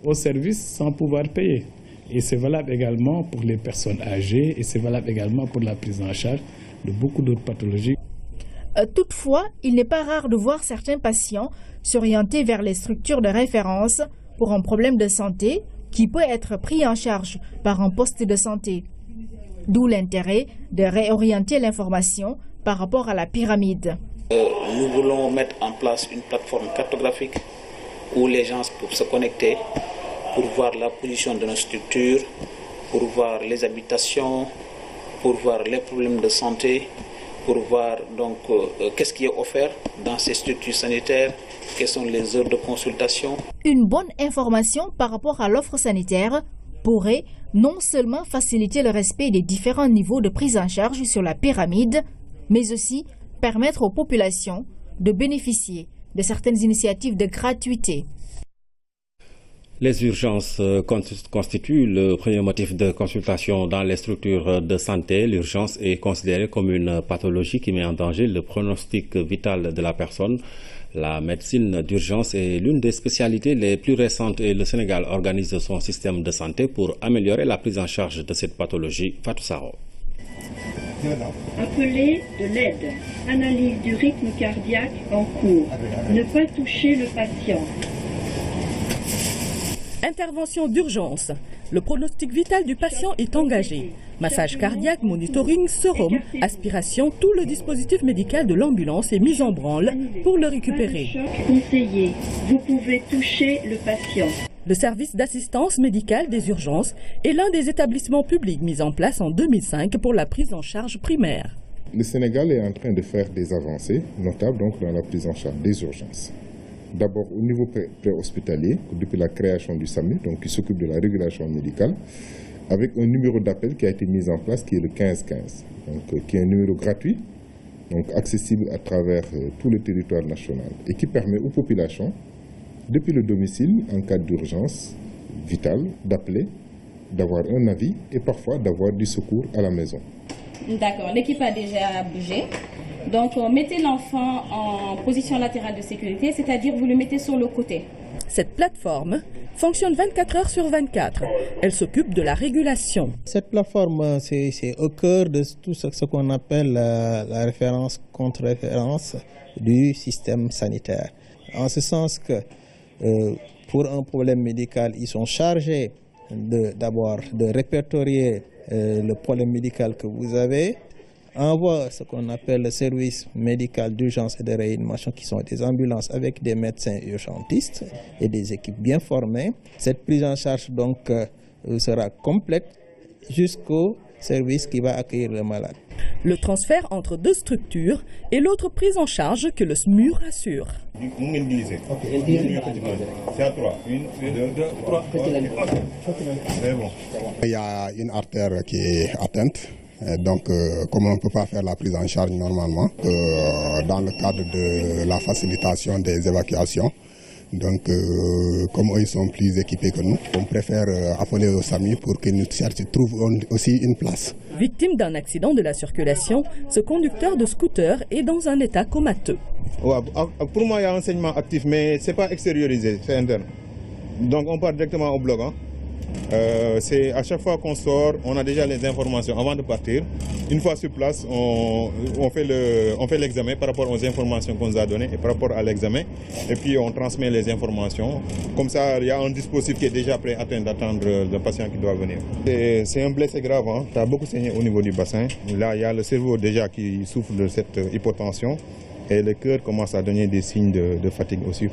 aux services sans pouvoir payer. Et c'est valable également pour les personnes âgées et c'est valable également pour la prise en charge de beaucoup d'autres pathologies. Toutefois, il n'est pas rare de voir certains patients s'orienter vers les structures de référence pour un problème de santé qui peut être pris en charge par un poste de santé. D'où l'intérêt de réorienter l'information par rapport à la pyramide. Nous voulons mettre en place une plateforme cartographique où les gens peuvent se connecter pour voir la position de nos structures, pour voir les habitations, pour voir les problèmes de santé, pour voir donc qu'est-ce qui est offert dans ces structures sanitaires, quelles sont les heures de consultation. Une bonne information par rapport à l'offre sanitaire pourrait non seulement faciliter le respect des différents niveaux de prise en charge sur la pyramide, mais aussi permettre aux populations de bénéficier de certaines initiatives de gratuité. Les urgences constituent le premier motif de consultation dans les structures de santé. L'urgence est considérée comme une pathologie qui met en danger le pronostic vital de la personne. La médecine d'urgence est l'une des spécialités les plus récentes et le Sénégal organise son système de santé pour améliorer la prise en charge de cette pathologie. Fatou Saro. Appeler de l'aide. Analyse du rythme cardiaque en cours. Ne pas toucher le patient. Intervention d'urgence. Le pronostic vital du patient est engagé. Massage cardiaque, monitoring, sérum, aspiration, tout le dispositif médical de l'ambulance est mis en branle pour le récupérer. Conseillé, vous pouvez toucher le patient. Le service d'assistance médicale des urgences est l'un des établissements publics mis en place en 2005 pour la prise en charge primaire. Le Sénégal est en train de faire des avancées notables donc dans la prise en charge des urgences. D'abord au niveau préhospitalier, depuis la création du SAMU, donc qui s'occupe de la régulation médicale, avec un numéro d'appel qui a été mis en place, qui est le 1515, donc, qui est un numéro gratuit, donc accessible à travers tout le territoire national, et qui permet aux populations, depuis le domicile, en cas d'urgence vitale, d'appeler, d'avoir un avis et parfois d'avoir du secours à la maison. D'accord, l'équipe a déjà bougé. Donc, mettez l'enfant en position latérale de sécurité, c'est-à-dire vous le mettez sur le côté. Cette plateforme fonctionne 24 heures sur 24. Elle s'occupe de la régulation. Cette plateforme, c'est au cœur de tout ce qu'on appelle la référence contre-référence du système sanitaire. En ce sens que pour un problème médical, ils sont chargés d'abord de répertorier le problème médical que vous avez, envoie ce qu'on appelle le service médical d'urgence et de réanimation, qui sont des ambulances avec des médecins urgentistes et des équipes bien formées. Cette prise en charge donc sera complète jusqu'au service qui va accueillir le malade. Le transfert entre deux structures est l'autre prise en charge que le SMUR assure. C'est à 3. 1, 2, 3. C'est bon. Il y a une artère qui est atteinte. Donc, comme on ne peut pas faire la prise en charge normalement, dans le cadre de la facilitation des évacuations, donc comme eux ils sont plus équipés que nous, on préfère appeler au SAMU pour qu'ils nous trouvent aussi une place. Victime d'un accident de la circulation, ce conducteur de scooter est dans un état comateux. Ouais, pour moi, il y a un enseignement actif, mais ce n'est pas extériorisé, c'est interne. Donc on part directement au bloc. C'est à chaque fois qu'on sort, on a déjà les informations avant de partir. Une fois sur place, on fait l'examen par rapport aux informations qu'on nous a données et par rapport à l'examen. Et puis on transmet les informations. Comme ça, il y a un dispositif qui est déjà prêt d'attendre le patient qui doit venir. C'est un blessé grave, hein. Tu as beaucoup saigné au niveau du bassin. Là, il y a le cerveau déjà qui souffre de cette hypotension et le cœur commence à donner des signes de fatigue aussi.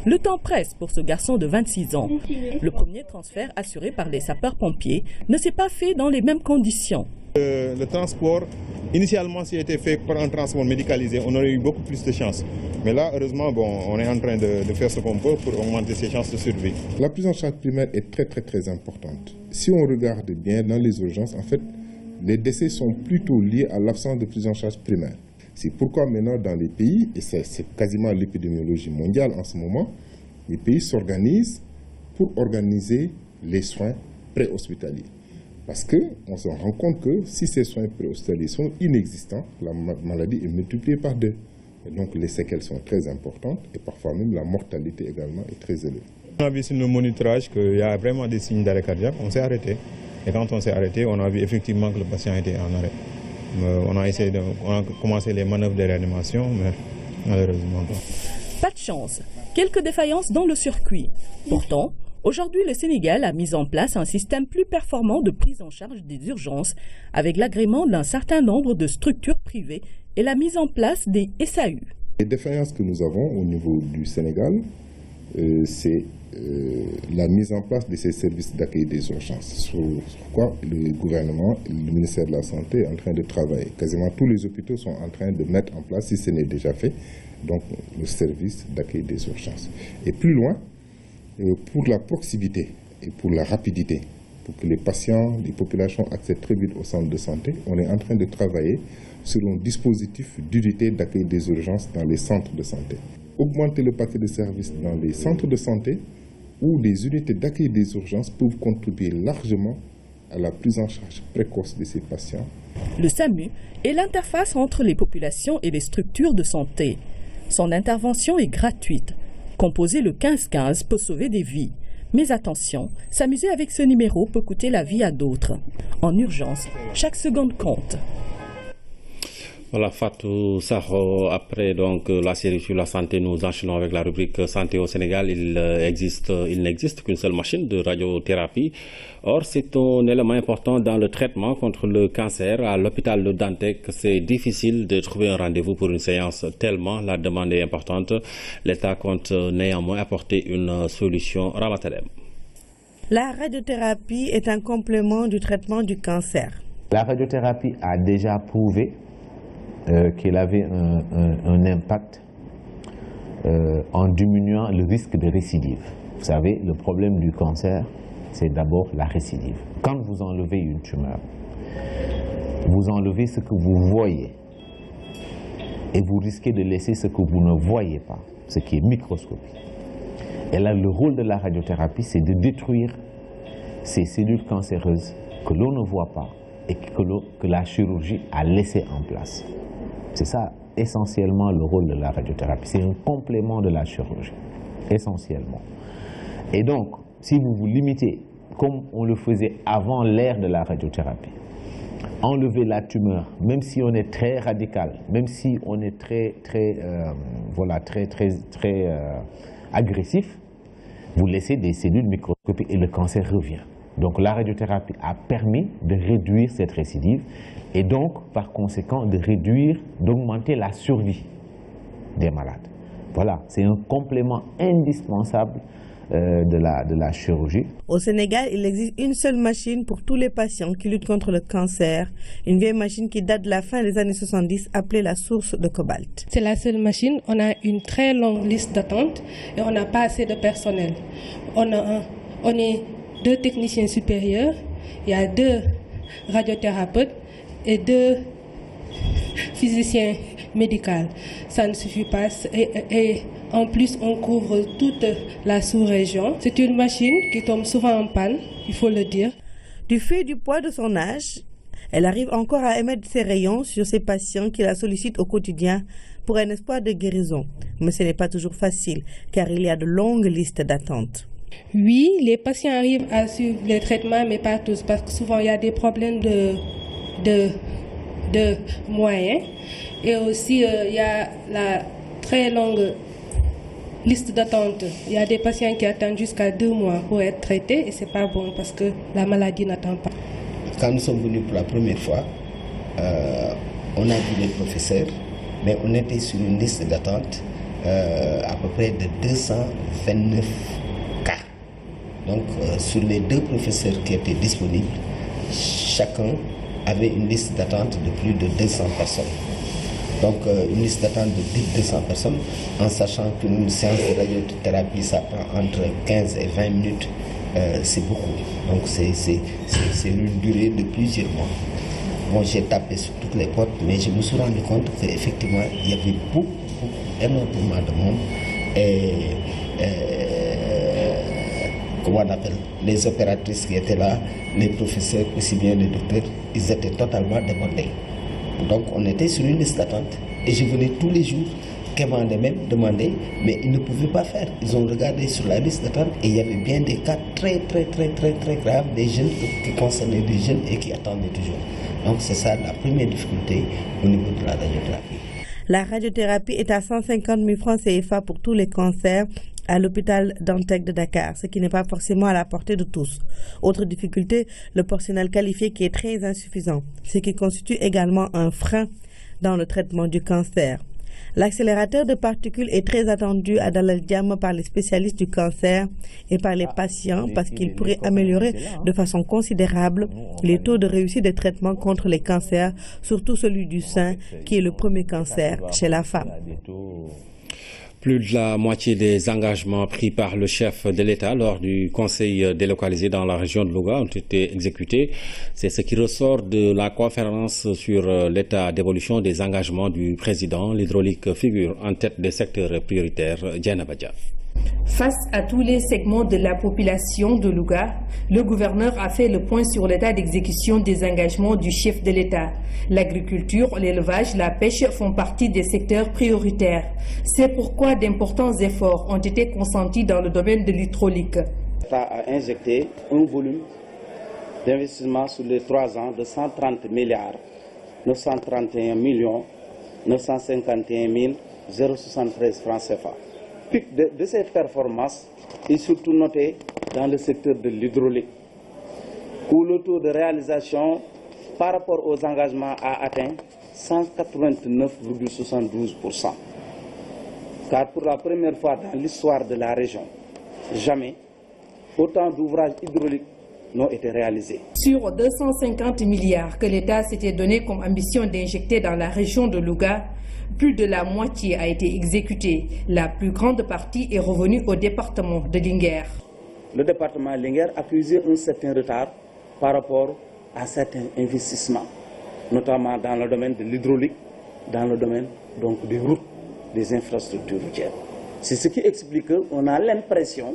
Le temps presse pour ce garçon de 26 ans. Le premier transfert assuré par les sapeurs-pompiers ne s'est pas fait dans les mêmes conditions. Le transport, initialement, s'il était fait par un transport médicalisé, on aurait eu beaucoup plus de chances. Mais là, heureusement, on est en train de faire ce qu'on peut pour augmenter ses chances de survie. La prise en charge primaire est très importante. Si on regarde bien dans les urgences, en fait, les décès sont plutôt liés à l'absence de prise en charge primaire. C'est pourquoi maintenant dans les pays, et c'est quasiment l'épidémiologie mondiale en ce moment, les pays s'organisent pour organiser les soins préhospitaliers. Parce qu'on se rend compte que si ces soins préhospitaliers sont inexistants, la maladie est multipliée par 2. Et donc les séquelles sont très importantes et parfois même la mortalité également est très élevée. On a vu sur le monitorage qu'il y a vraiment des signes d'arrêt cardiaque, on s'est arrêté. Et quand on s'est arrêté, on a vu effectivement que le patient était en arrêt. On a commencé les manœuvres de réanimation, mais malheureusement pas. Pas de chance. Quelques défaillances dans le circuit. Pourtant, aujourd'hui, le Sénégal a mis en place un système plus performant de prise en charge des urgences, avec l'agrément d'un certain nombre de structures privées et la mise en place des SAU. Les défaillances que nous avons au niveau du Sénégal, c'est la mise en place de ces services d'accueil des urgences, sur quoi le gouvernement et le ministère de la Santé est en train de travailler. Quasiment tous les hôpitaux sont en train de mettre en place, si ce n'est déjà fait, donc le service d'accueil des urgences. Et plus loin, pour la proximité et pour la rapidité, pour que les patients, les populations accèdent très vite au centre de santé, on est en train de travailler sur un dispositif d'unité d'accueil des urgences dans les centres de santé. Augmenter le paquet de services dans les centres de santé où les unités d'accueil des urgences peuvent contribuer largement à la prise en charge précoce de ces patients. Le SAMU est l'interface entre les populations et les structures de santé. Son intervention est gratuite. Composer le 1515 peut sauver des vies. Mais attention, s'amuser avec ce numéro peut coûter la vie à d'autres. En urgence, chaque seconde compte. Voilà, Fatou Sakho, après donc la série sur la santé, nous enchaînons avec la rubrique santé au Sénégal. Il n'existe qu'une seule machine de radiothérapie. Or, c'est un élément important dans le traitement contre le cancer. À l'hôpital de Dantec, c'est difficile de trouver un rendez-vous pour une séance tellement la demande est importante. L'État compte néanmoins apporter une solution. Ramatalem. La radiothérapie est un complément du traitement du cancer. La radiothérapie a déjà prouvé qu'elle avait un impact en diminuant le risque de récidive. Vous savez, le problème du cancer, c'est d'abord la récidive. Quand vous enlevez une tumeur, vous enlevez ce que vous voyez et vous risquez de laisser ce que vous ne voyez pas, ce qui est microscopique. Et là, le rôle de la radiothérapie, c'est de détruire ces cellules cancéreuses que l'on ne voit pas et que la chirurgie a laissées en place. C'est ça essentiellement le rôle de la radiothérapie. C'est un complément de la chirurgie, essentiellement. Et donc, si vous vous limitez, comme on le faisait avant l'ère de la radiothérapie, enlever la tumeur, même si on est très radical, même si on est très agressif, vous laissez des cellules microscopiques et le cancer revient. Donc la radiothérapie a permis de réduire cette récidive et donc par conséquent de réduire, d'augmenter la survie des malades. Voilà, c'est un complément indispensable de la chirurgie. Au Sénégal, il existe une seule machine pour tous les patients qui luttent contre le cancer. Une vieille machine qui date de la fin des années 70, appelée la source de cobalt. C'est la seule machine. On a une très longue liste d'attente et on n'a pas assez de personnel. On est 2 techniciens supérieurs, il y a 2 radiothérapeutes et 2 physiciens médicaux. Ça ne suffit pas. Et en plus, on couvre toute la sous-région. C'est une machine qui tombe souvent en panne, il faut le dire. Du fait du poids de son âge, elle arrive encore à émettre ses rayons sur ses patients qui la sollicitent au quotidien pour un espoir de guérison. Mais ce n'est pas toujours facile, car il y a de longues listes d'attente. Oui, les patients arrivent à suivre les traitements, mais pas tous, parce que souvent il y a des problèmes de moyens. Et aussi, il y a la très longue liste d'attente. Il y a des patients qui attendent jusqu'à 2 mois pour être traités et c'est pas bon parce que la maladie n'attend pas. Quand nous sommes venus pour la première fois, on a vu les professeurs, mais on était sur une liste d'attente à peu près de 229 cas. Donc sur les 2 professeurs qui étaient disponibles, chacun avait une liste d'attente de plus de 200 personnes. Donc une liste d'attente de 200 personnes, en sachant qu'une séance de radiothérapie, ça prend entre 15 et 20 minutes, c'est beaucoup. Donc c'est une durée de plusieurs mois. Bon, j'ai tapé sur toutes les portes, mais je me suis rendu compte qu'effectivement, il y avait énormément de monde. Et comment on appelle, les opératrices qui étaient là, les professeurs, aussi bien les docteurs, ils étaient totalement débordés. Donc on était sur une liste d'attente et je venais tous les jours demander, mais ils ne pouvaient pas faire. Ils ont regardé sur la liste d'attente et il y avait bien des cas très graves, des jeunes qui concernaient des jeunes et qui attendaient toujours. Donc c'est ça la première difficulté au niveau de la radiothérapie. La radiothérapie est à 150 000 francs CFA pour tous les cancers à l'hôpital Dantec de Dakar, ce qui n'est pas forcément à la portée de tous. Autre difficulté, le personnel qualifié qui est très insuffisant, ce qui constitue également un frein dans le traitement du cancer. L'accélérateur de particules est très attendu à Dalal Jamm par les spécialistes du cancer et par les patients parce qu'il pourrait améliorer de façon considérable les taux de réussite des traitements contre les cancers, surtout celui du sein qui est le premier cancer chez la femme. Plus de la moitié des engagements pris par le chef de l'État lors du conseil délocalisé dans la région de Louga ont été exécutés. C'est ce qui ressort de la conférence sur l'état d'évolution des engagements du président. L'hydraulique figure en tête des secteurs prioritaires. Diana Badja. Face à tous les segments de la population de Louga, le gouverneur a fait le point sur l'état d'exécution des engagements du chef de l'État. L'agriculture, l'élevage, la pêche font partie des secteurs prioritaires. C'est pourquoi d'importants efforts ont été consentis dans le domaine de l'hydraulique. L'État a injecté un volume d'investissement sur les 3 ans de 130 milliards 931 millions 951 073 francs CFA. Le pic de cette performance est surtout noté dans le secteur de l'hydraulique, où le taux de réalisation par rapport aux engagements a atteint 189,72%. Car pour la première fois dans l'histoire de la région, jamais autant d'ouvrages hydrauliques n'ont été réalisés. Sur 250 milliards que l'État s'était donné comme ambition d'injecter dans la région de Louga, plus de la moitié a été exécutée. La plus grande partie est revenue au département de Linguère. Le département de Linguère a accusé un certain retard par rapport à certains investissements, notamment dans le domaine de l'hydraulique, dans le domaine donc des routes, des infrastructures routières. C'est ce qui explique qu'on a l'impression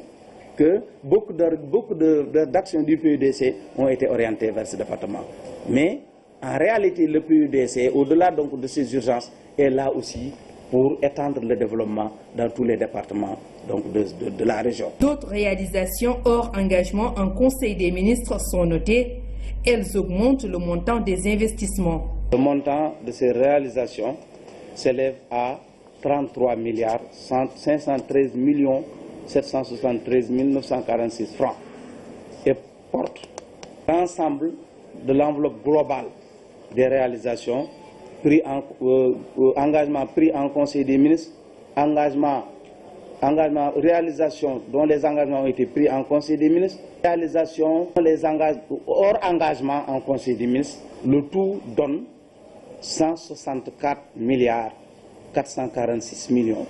que beaucoup d'actions du PUDC ont été orientées vers ce département. Mais en réalité, le PUDC, au-delà donc de ces urgences, est là aussi pour étendre le développement dans tous les départements donc de la région. D'autres réalisations hors engagement en Conseil des ministres sont notées. Elles augmentent le montant des investissements. Le montant de ces réalisations s'élève à 33 milliards 513 millions 773 946 francs. Et porte l'ensemble de l'enveloppe globale des réalisations, engagement pris en Conseil des ministres, réalisation dont les engagements ont été pris en Conseil des ministres, réalisation hors engagement en Conseil des ministres. Le tout donne 164 milliards 446 millions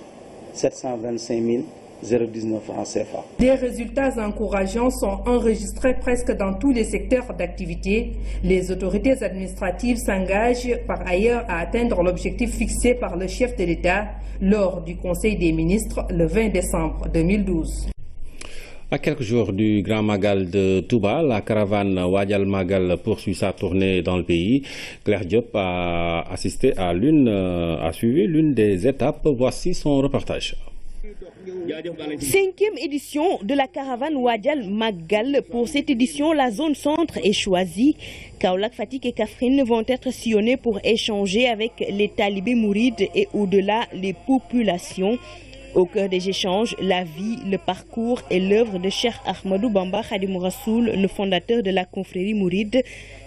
725 019 francs CFA. Des résultats encourageants sont enregistrés presque dans tous les secteurs d'activité. Les autorités administratives s'engagent par ailleurs à atteindre l'objectif fixé par le chef de l'État lors du Conseil des ministres le 20 décembre 2012. À quelques jours du Grand Magal de Touba, la caravane Wadjal Magal poursuit sa tournée dans le pays. Claire Diop a assisté à suivi l'une des étapes. Voici son reportage. 5e édition de la caravane Wadjal Magal. Pour cette édition, la zone centre est choisie. Kaolack, Fatick et Kaffrine vont être sillonnés pour échanger avec les talibés mourides et au-delà les populations. Au cœur des échanges, la vie, le parcours et l'œuvre de Cheikh Ahmadou Bamba Khadim Rassoul, le fondateur de la confrérie mouride.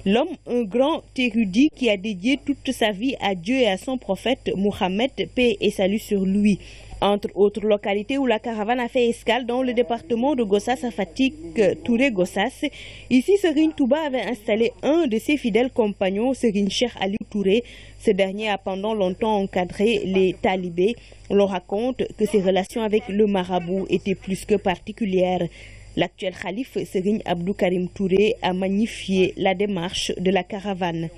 L'homme, un grand érudit qui a dédié toute sa vie à Dieu et à son prophète Mohammed, paix et salut sur lui. Entre autres localités où la caravane a fait escale dans le département de Gossas à Fatick, Touré Gossas. Ici, Serigne Touba avait installé un de ses fidèles compagnons, Serigne Cheikh Ali Touré. Ce dernier a pendant longtemps encadré les talibés. On raconte que ses relations avec le marabout étaient plus que particulières. L'actuel khalife, Serigne Abdou Karim Touré, a magnifié la démarche de la caravane.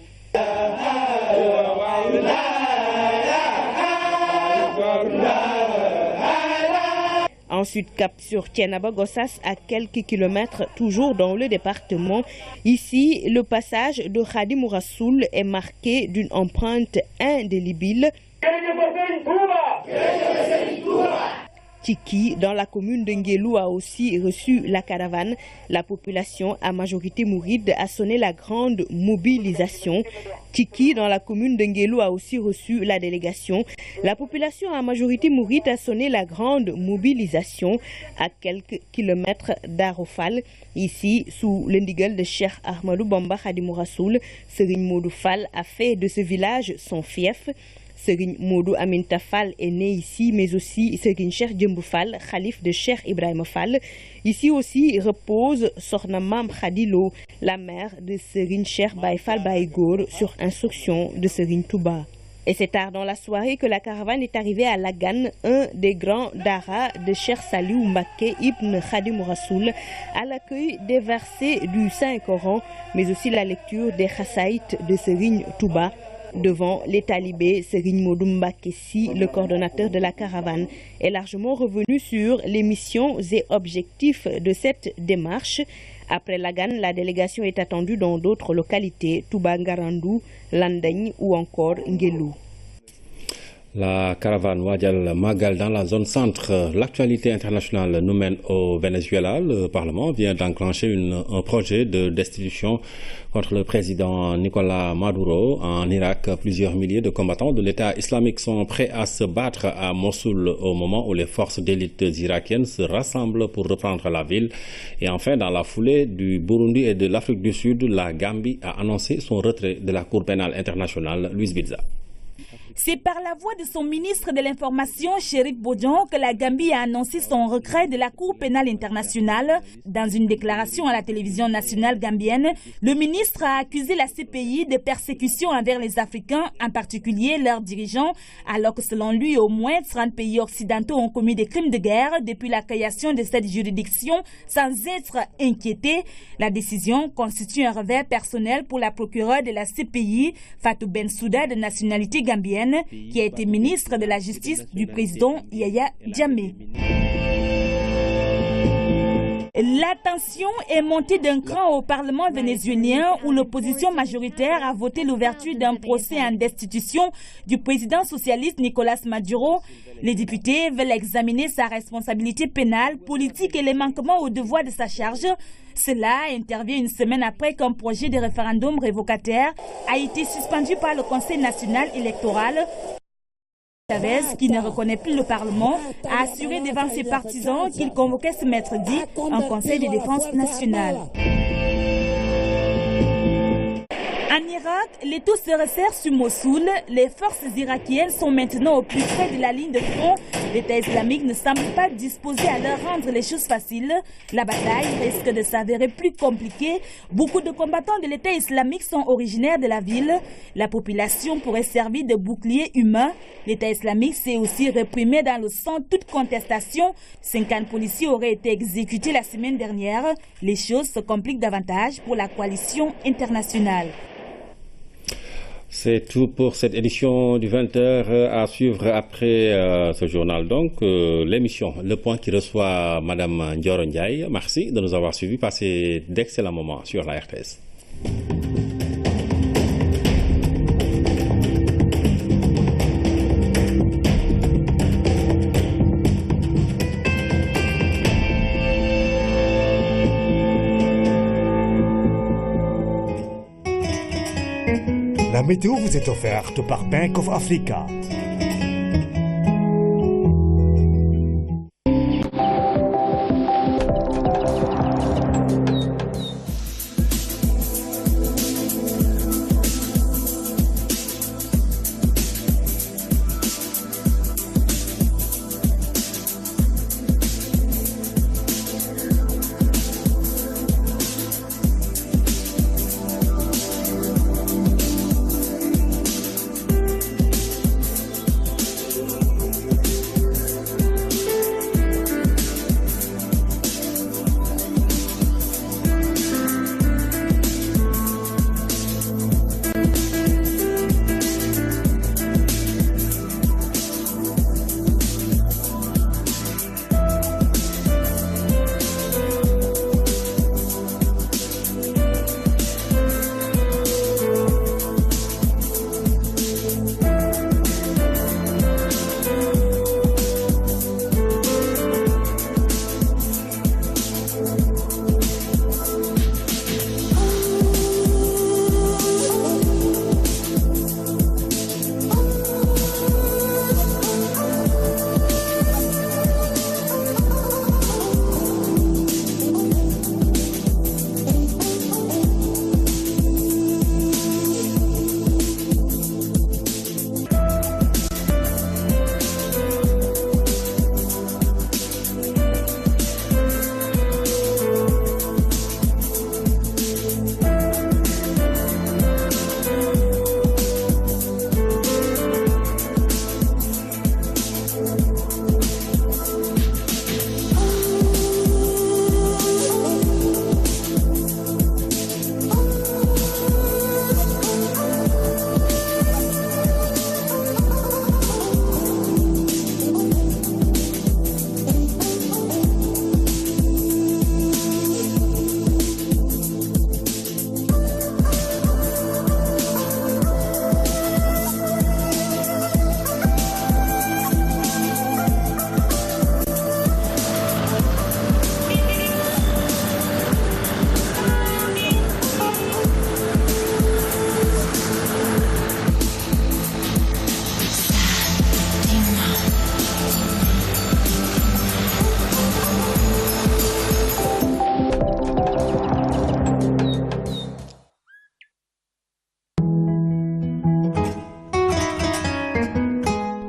Ensuite, cap sur Thiénaba Gossas à quelques kilomètres, toujours dans le département. Ici, le passage de Khadim Rassoul est marqué d'une empreinte indélébile. Tiki, dans la commune de Nguelou, a aussi reçu la caravane. La population à majorité mouride a sonné la grande mobilisation. Tiki, dans la commune de Nguelou, a aussi reçu la délégation. La population à majorité mouride a sonné la grande mobilisation à quelques kilomètres d'Arofal. Ici, sous l'indigal de Cheikh Ahmadou Bamba Khadim Rassoul, Serigne Modou Fall a fait de ce village son fief. Serigne Modou Aminta Fall est né ici, mais aussi Serigne Cheikh Djembou Fall, khalife de Cheikh Ibrahima Fall. Ici aussi repose Sokhna Mam Khadilo, la mère de Serigne Cheikh Baye Fall Baye Gor, sur instruction de Serigne Touba. Et c'est tard dans la soirée que la caravane est arrivée à Lagan, un des grands dara de Cheikh Saliou Mbacké Ibn Khadim Rassoul, à l'accueil des versets du Saint-Coran, mais aussi la lecture des Khassaït de Serigne Touba. Devant les talibés, Serigne Modou Mbacké Sy, le coordonnateur de la caravane, est largement revenu sur les missions et objectifs de cette démarche. Après Lagan, la délégation est attendue dans d'autres localités, Touba Ngarandou, Landaigne ou encore Nguelou. La caravane Wadjal Magal dans la zone centre. L'actualité internationale nous mène au Venezuela. Le Parlement vient d'enclencher un projet de destitution contre le président Nicolás Maduro. En Irak, plusieurs milliers de combattants de l'État islamique sont prêts à se battre à Mossoul au moment où les forces d'élite irakiennes se rassemblent pour reprendre la ville. Et enfin, dans la foulée du Burundi et de l'Afrique du Sud, la Gambie a annoncé son retrait de la Cour pénale internationale. Louise Bilza. C'est par la voix de son ministre de l'Information, Chérif Bodian, que la Gambie a annoncé son retrait de la Cour pénale internationale. Dans une déclaration à la télévision nationale gambienne, le ministre a accusé la CPI de persécution envers les Africains, en particulier leurs dirigeants, alors que selon lui, au moins 30 pays occidentaux ont commis des crimes de guerre depuis la création de cette juridiction sans être inquiétés. La décision constitue un revers personnel pour la procureure de la CPI, Fatou Bensouda, de nationalité gambienne, qui a été ministre de la Justice du président Yahya Jammeh. La tension est montée d'un cran au Parlement vénézuélien où l'opposition majoritaire a voté l'ouverture d'un procès en destitution du président socialiste Nicolás Maduro. Les députés veulent examiner sa responsabilité pénale, politique et les manquements aux devoirs de sa charge. Cela intervient une semaine après qu'un projet de référendum révocateur a été suspendu par le Conseil national électoral. Chavez, qui ne reconnaît plus le Parlement, a assuré devant ses partisans qu'il convoquait ce mercredi un Conseil de défense nationale. En Irak, les taux se resserrent sur Mossoul. Les forces irakiennes sont maintenant au plus près de la ligne de front. L'État islamique ne semble pas disposé à leur rendre les choses faciles. La bataille risque de s'avérer plus compliquée. Beaucoup de combattants de l'État islamique sont originaires de la ville. La population pourrait servir de bouclier humain. L'État islamique s'est aussi réprimé dans le sang toute contestation. 50 policiers auraient été exécutés la semaine dernière. Les choses se compliquent davantage pour la coalition internationale. C'est tout pour cette édition du 20h à suivre après ce journal. Donc, l'émission Le Point qui reçoit Madame Ndioro Ndiaye. Merci de nous avoir suivis. Passez d'excellents moments sur la RTS. La météo vous est offerte par Bank of Africa.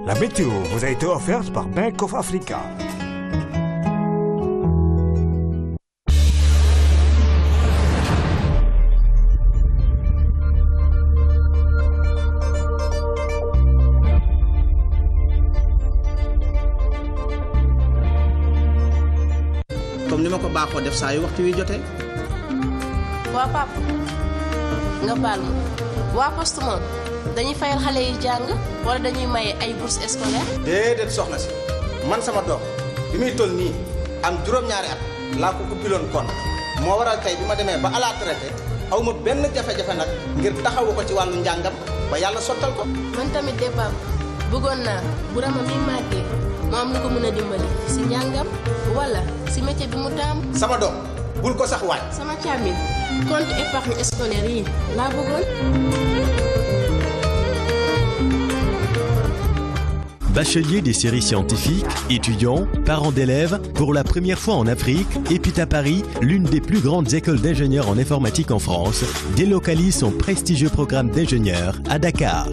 La météo vous a été offerte par Bank of Africa. comme ni ma ko baaxoo def saa yu waxtu wi jotee. waa papa nga baal ma waa poste moom dañuy fayal xale yi jàng wala dañuy maye ay bourse scolaire. déedéet soxna si man sama doom bi muy toll nii am juróom-ñaari at laa ko ubbiloon kon moo waral tey bi ma demee ba à la retraite aw ma benn jafe-jafe nag ngir taxawu ko ci wàllu njàngam ba yàlla sottal ko. man tamit de papa bëggoon naa bu Rama mi màggee mu am lu ko mën a dimbali si njàngam wala si métier bi mu taam. sama doom bul ko sax waaj. sama càmmiñ compte épargne scolaire yi laa bëggoon. Bacheliers des séries scientifiques, étudiants, parents d'élèves, pour la première fois en Afrique, EPIT à Paris, l'une des plus grandes écoles d'ingénieurs en informatique en France, délocalise son prestigieux programme d'ingénieurs à Dakar.